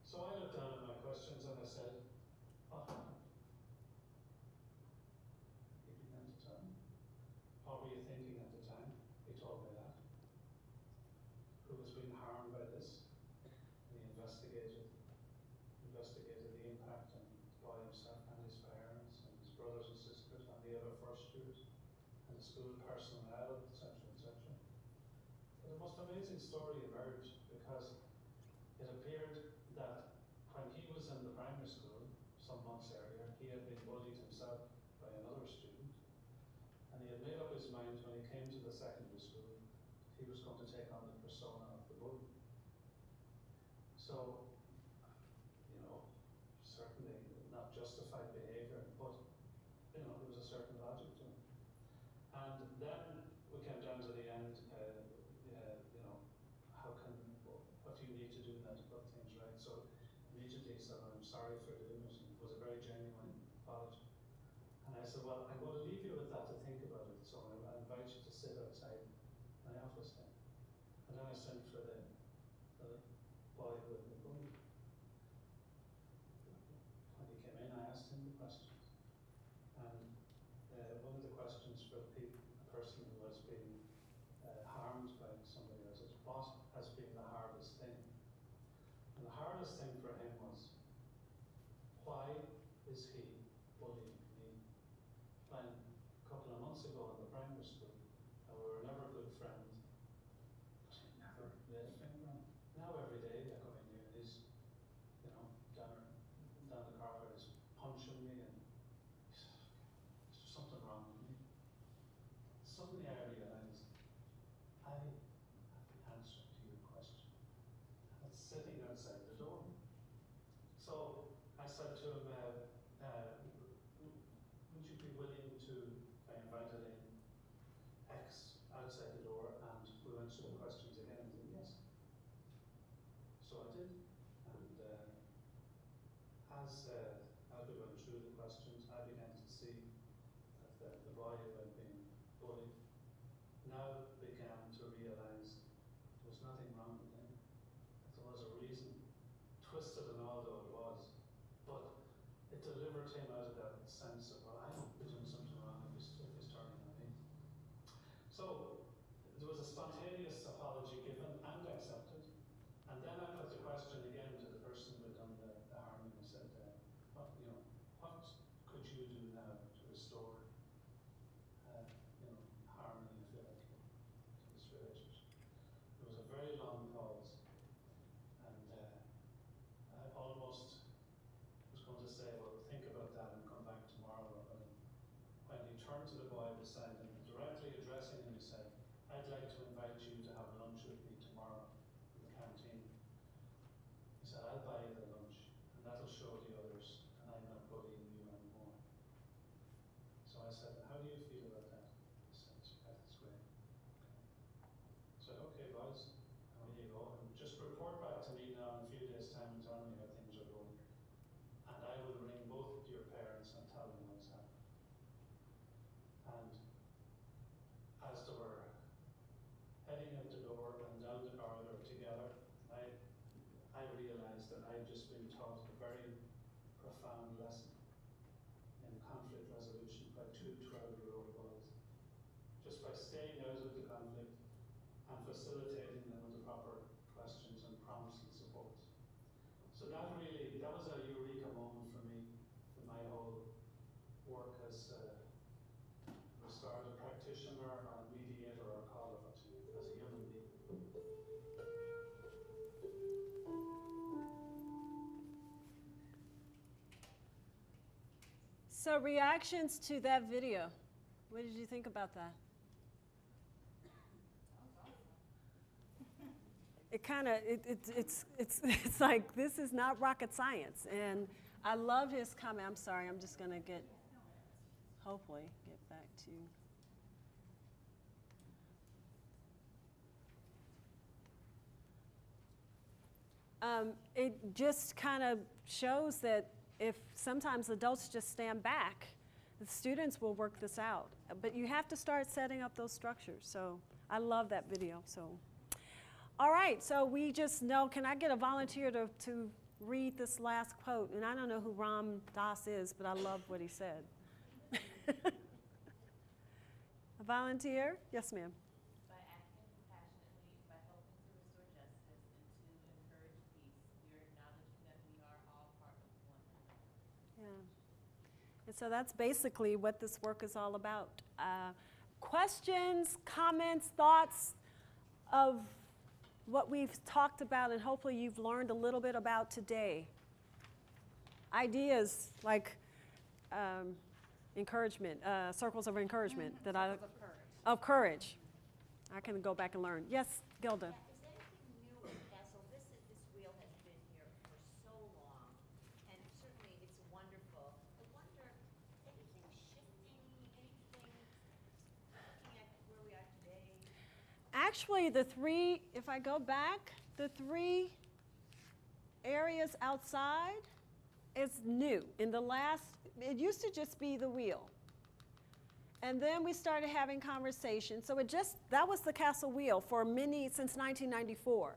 So I looked down at my questions and I said, what happened? He began to tell me. What were you thinking at the time? He told me that. Who was being harmed by this? And he investigated the impact on the boy himself and his parents and his brothers and sisters and the other first years and the school personnel, etc., etc. But the most amazing story emerged because it appeared that when he was in the primary school some months earlier, he had been bullied himself by another student, and he had made up his mind when he came to the secondary school he was going to take on the persona of the bully. So, certainly not justified behaviour, but there was a certain logic to it. And then we came down to the end, what do you need to do now to put things right? So immediately he said, I'm sorry for doing it, and it was a very genuine apology. And I said, well, I'm going to leave you with that to think about it, so I invite you to sit outside my office then. And then I sent for the boy who had been bullied. When he came in, I asked him the questions. And one of the questions for a person who was being harmed by somebody else is, what has been the hardest thing? And the hardest thing for him was, why is he bullying me? When a couple of months ago in the primary school, we were never good friends, but he never laid a finger on me. Now every day I go in here, he's, down the corridor, he's punching me, and he says, is there something wrong with me? Suddenly I realized I have the answer to your question. It's sitting outside the door. So I said to him, would you be willing to, I invited in X outside the door, and we went through the questions again, and he said yes. So I did. And as we went through the questions, I began to see that the boy who had been bullied now began to realize there was nothing wrong with him. That there was a reason, twisted and all though it was, but it delivered him out of that sense of, well, I know he's doing something wrong if he's turning on me. So there was a spontaneous apology given and accepted. And then I put the question again to the person who had done the harming. I said, what could you do now to restore harmony, if you like, to this relationship? There was a very long pause, and I almost was going to say, well, think about that and come back tomorrow. But when he turned to the boy beside him, directly addressed So reactions to that video. What did you think about that? It kind of, it's like, this is not rocket science. And I love his comment. I'm sorry, I'm just going to hopefully get back to. It just kind of shows that if sometimes adults just stand back, the students will work this out. But you have to start setting up those structures. So I love that video. So, all right, so we just know, can I get a volunteer to read this last quote? And I don't know who Ram Dass is, but I love what he said. A volunteer? Yes, ma'am. By acting compassionately, by helping to restore justice and to encourage peace, we are acknowledging that we are all part of one another. Yeah. And so that's basically what this work is all about. Questions, comments, thoughts of what we've talked about, and hopefully you've learned a little bit about today. Ideas like encouragement, circles of encouragement that Circles of courage. Of courage. I can go back and learn. Yes, Gilda. Is anything new in Castle? This wheel has been here for so long, and certainly it's wonderful. I wonder, anything shifting, anything, looking at where we are today? Actually, if I go back, the 3 areas outside is new. It used to just be the wheel. And then we started having conversations. So that was the castle wheel since 1994.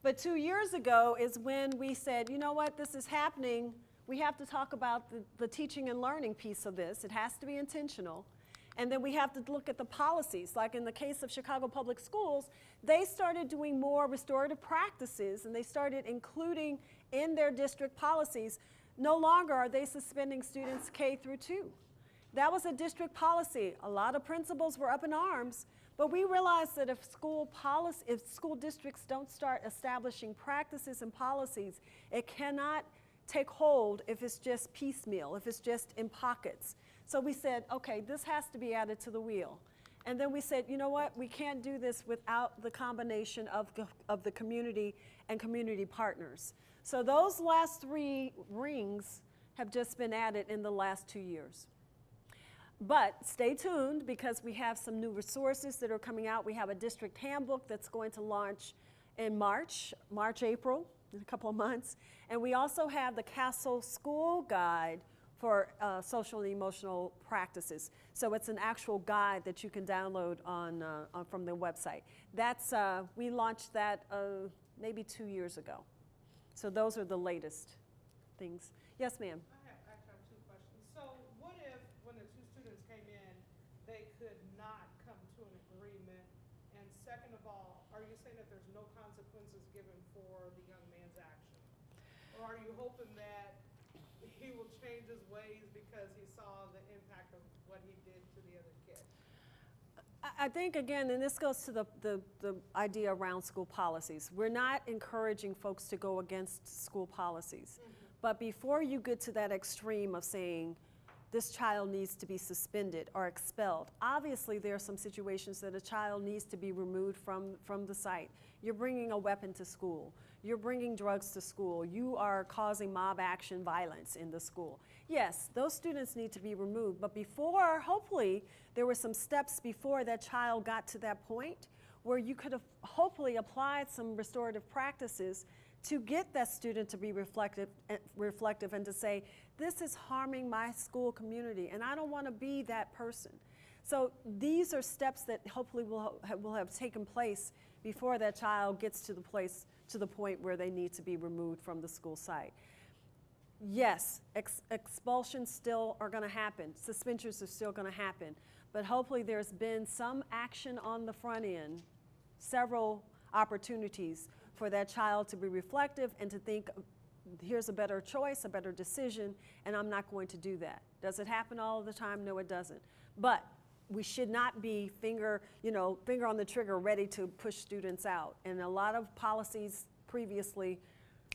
But 2 years ago is when we said, you know what, this is happening. We have to talk about the teaching and learning piece of this. It has to be intentional. And then we have to look at the policies. Like in the case of Chicago Public Schools, they started doing more restorative practices, and they started including in their district policies. No longer are they suspending students K through 2. That was a district policy. A lot of principals were up in arms, but we realized that if school districts don't start establishing practices and policies, it cannot take hold if it's just piecemeal, if it's just in pockets. So we said, okay, this has to be added to the wheel. And then we said, you know what, we can't do this without the combination of the community and community partners. So those last 3 rings have just been added in the last 2 years. But stay tuned, because we have some new resources that are coming out. We have a district handbook that's going to launch in March, April, in a couple of months. And we also have the Castle School Guide for social and emotional practices. So it's an actual guide that you can download from the website. We launched that maybe 2 years ago. So those are the latest things. Yes, ma'am. I actually have 2 questions. So what if, when the 2 students came in, they could not come to an agreement? And second of all, are you saying that there's no consequences given for the young man's action? Or are you hoping that he will change his ways because he saw the impact of what he did to the other kid? I think, again, and this goes to the idea around school policies. We're not encouraging folks to go against school policies. Mm-hmm. But before you get to that extreme of saying this child needs to be suspended or expelled, obviously there are some situations that a child needs to be removed from the site. You're bringing a weapon to school. You're bringing drugs to school. You are causing mob action violence in the school. Yes, those students need to be removed, but before, hopefully, there were some steps before that child got to that point where you could have hopefully applied some restorative practices to get that student to be reflective and to say, this is harming my school community, and I don't want to be that person. So these are steps that hopefully will have taken place before that child gets to the point where they need to be removed from the school site. Yes, expulsions still are going to happen. Suspensions are still going to happen. But hopefully there's been some action on the front end, several opportunities for that child to be reflective and to think, here's a better choice, a better decision, and I'm not going to do that. Does it happen all the time? No, it doesn't. But we should not be finger on the trigger ready to push students out. And a lot of policies previously,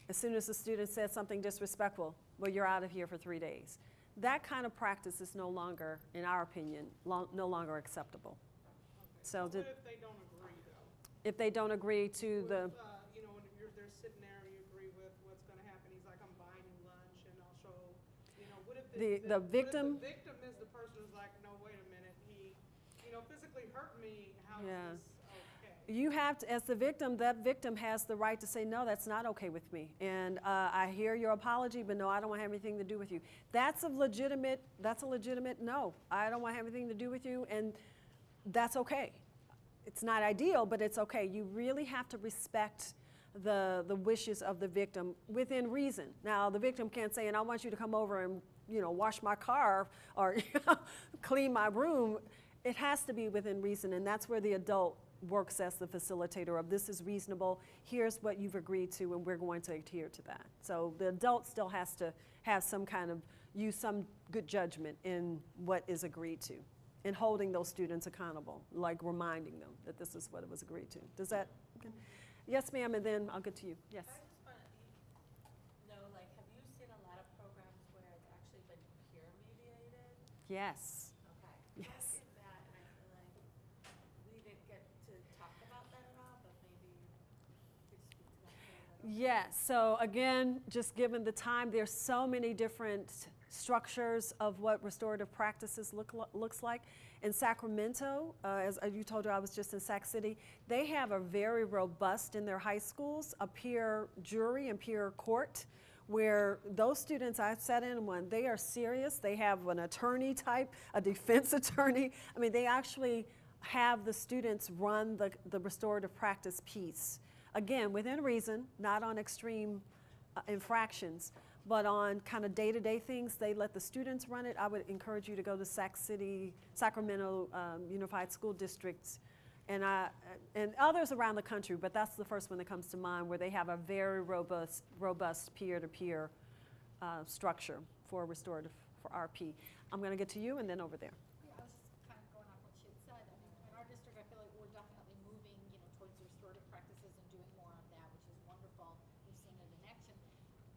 as soon as the student said something disrespectful, well, you're out of here for 3 days. that kind of practice is no longer, in our opinion, no longer acceptable. So What if they don't agree, though? if they don't agree to With, the, you know, when they're sitting there and you agree with what's going to happen, he's like, I'm buying you lunch and I'll show, you know, what if the victim, what if the victim is the person who's like, no, wait a minute, he, you know, physically hurt me, how Yeah. is this okay? you have to, as the victim, that victim has the right to say, no, that's not okay with me. And I hear your apology, but no, I don't want to have anything to do with you. That's a legitimate no. I don't want to have anything to do with you, and that's okay. It's not ideal, but it's okay. You really have to respect the wishes of the victim within reason. Now, the victim can't say, and I want you to come over and, you know, wash my car or clean my room. It has to be within reason, and that's where the adult works as the facilitator of this is reasonable, here's what you've agreed to, and we're going to adhere to that. So the adult still has to have some kind of, use some good judgment in what is agreed to, and holding those students accountable, like reminding them that this is what it was agreed to. Does that, okay? Yes, ma'am, and then I'll get to you. Yes. I just want to know, like, have you seen a lot of programs where it's actually been peer mediated? Yes. Okay. Yes. I did that, and I feel like we didn't get to talk about that at all, but maybe you could speak to that for a little. Yes, so again, just given the time, there's so many different structures of what restorative practices looks like. In Sacramento, as you told her, I was just in Sac City, they have a very robust in their high schools, a peer jury and peer court, where those students, I sat in one, they are serious. They have an attorney type, a defense attorney. I mean, they actually have the students run the restorative practice piece. Again, within reason, not on extreme infractions, but on kind of day-to-day things, they let the students run it. I would encourage you to go to Sacramento Unified School Districts, and others around the country, but that's the first one that comes to mind, where they have a very robust peer-to-peer structure for restorative, for RP. I'm going to get to you, and then over there. Yeah, I was just kind of going off what she had said. I mean, in our district, I feel like we're definitely moving, you know, towards restorative practices and doing more of that, which is wonderful. We've seen it in action.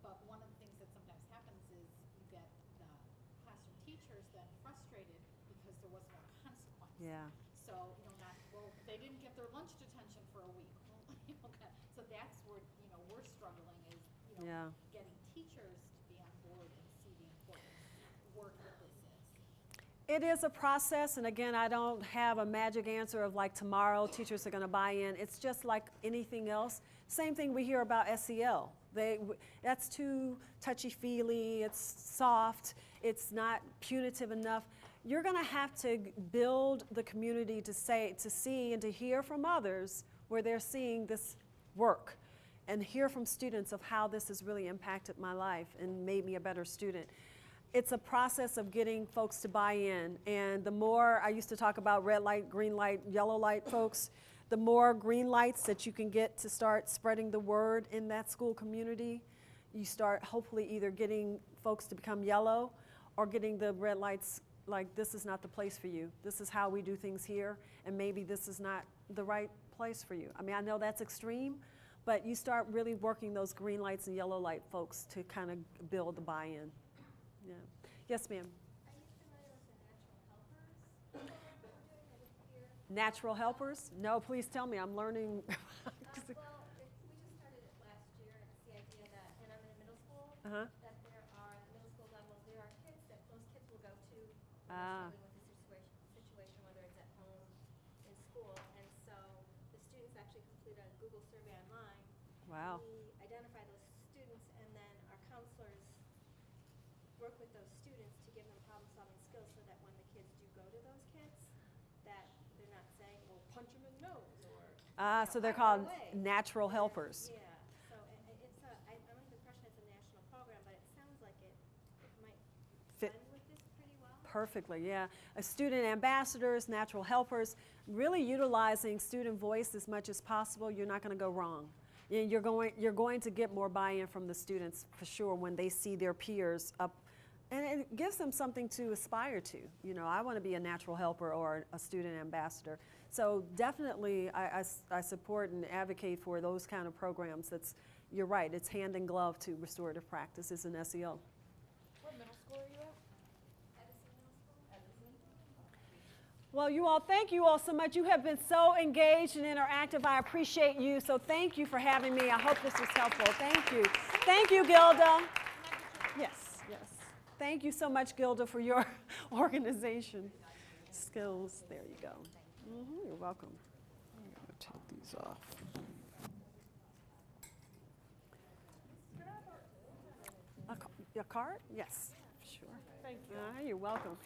But one of the things that sometimes happens is you get the classroom teachers then frustrated because there was no consequence. Yeah. So, you know, they didn't get their lunch detention for a week. Well, you know, so that's where, you know, we're struggling is, you know, Yeah. getting teachers to be on board and see the important work that this is. It is a process, and again, I don't have a magic answer of like tomorrow teachers are going to buy in. It's just like anything else. Same thing we hear about SEL. That's too touchy-feely, it's soft, it's not punitive enough. You're going to have to build the community to see and to hear from others where they're seeing this work, and hear from students of how this has really impacted my life and made me a better student. It's a process of getting folks to buy in, and the more, I used to talk about red light, green light, yellow light folks, the more green lights that you can get to start spreading the word in that school community, you start hopefully either getting folks to become yellow or getting the red lights, like, this is not the place for you. This is how we do things here, and maybe this is not the right place for you. I mean, I know that's extreme, but you start really working those green lights and yellow light folks to kind of build the buy-in. Yeah. Yes, ma'am. Are you familiar with the natural helpers program that we're doing that is here? Natural helpers? No, please tell me. I'm learning. Well, we just started it last year, and it's the idea that, and I'm in a middle school, Uh-huh. that there are, at the middle school level, there are kids that those kids will go to when Ah. they're struggling with the situation, whether it's at home, in school, and so the students actually complete a Google survey online. Wow. We identify those students, and then our counselors work with those students to give them problem-solving skills so that when the kids do go to those kids, that they're not saying, well, punch them in the nose, or So they're fire called away. natural helpers. Yeah, so it's I'm under the impression it's a national program, but it sounds like it might Fit blend with this pretty well. perfectly, yeah. Student ambassadors, natural helpers, really utilizing student voice as much as possible. You're not going to go wrong. You're going to get more buy-in from the students for sure when they see their peers up, and it gives them something to aspire to. You know, I want to be a natural helper or a student ambassador. So definitely, I support and advocate for those kind of programs. You're right. It's hand in glove to restorative practice. It's an SEL. What middle school are you at? Well, you all, thank you all so much. You have been so engaged and interactive. I appreciate you. So thank you for having me. I hope this was helpful. Thank you. Thank you, Gilda. Yes, yes. Thank you so much, Gilda, for your organization skills. There you go. You're welcome. I'm going to take these off. A card? Yes, sure. Thank you. You're welcome.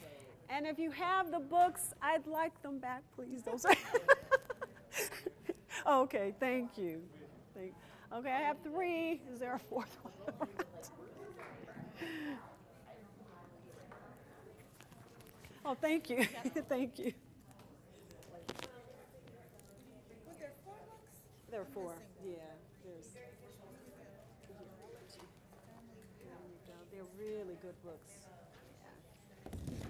And if you have the books, I'd like them back, please. Those are okay, thank you. Okay, I have 3. Is there a 4th one? Oh, thank you. Thank you. Were there 4 books? There are 4. Yeah, there's. There you go. They're really good books.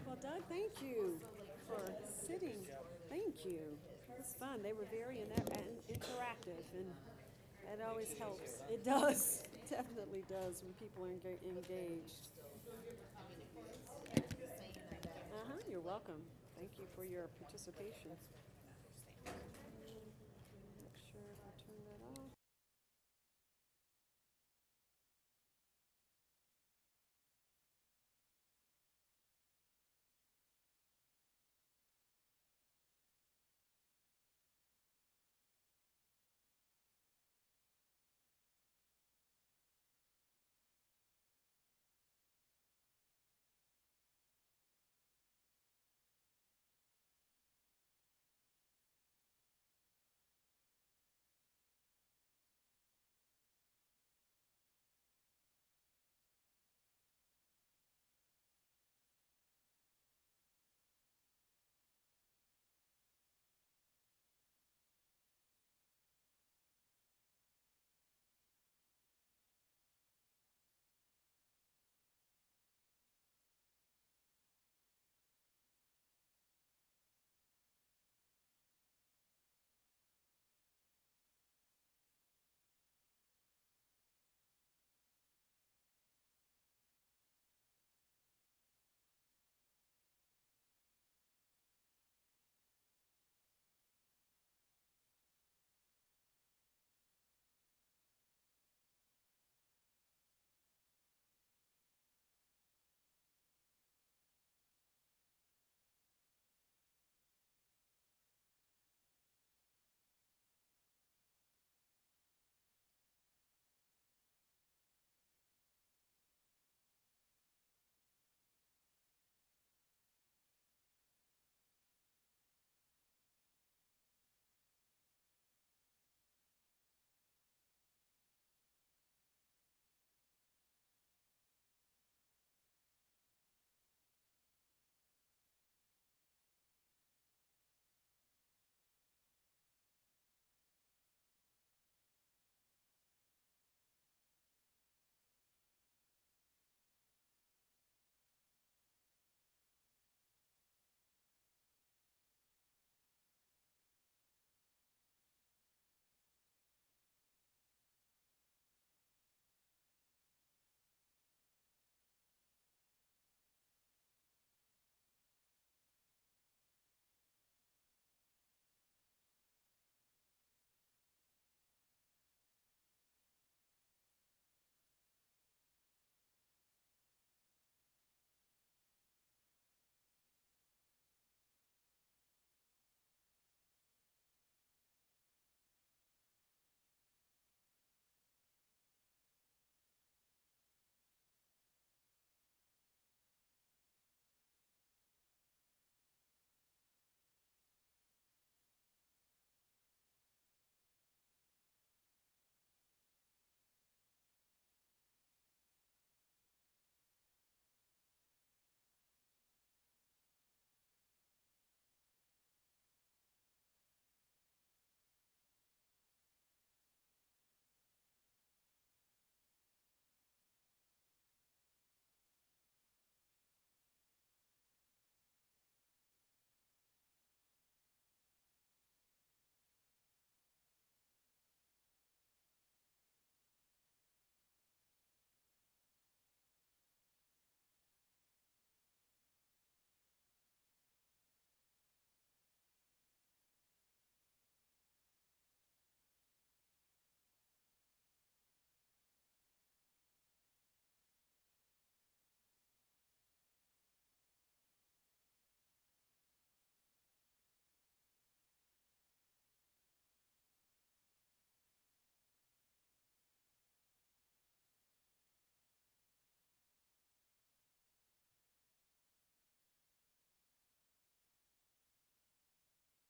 Well, Doug, thank you for sitting. Thank you. It was fun. They were very interactive, and that always helps. It does. It definitely does when people are engaged. You're welcome. Thank you for your participation.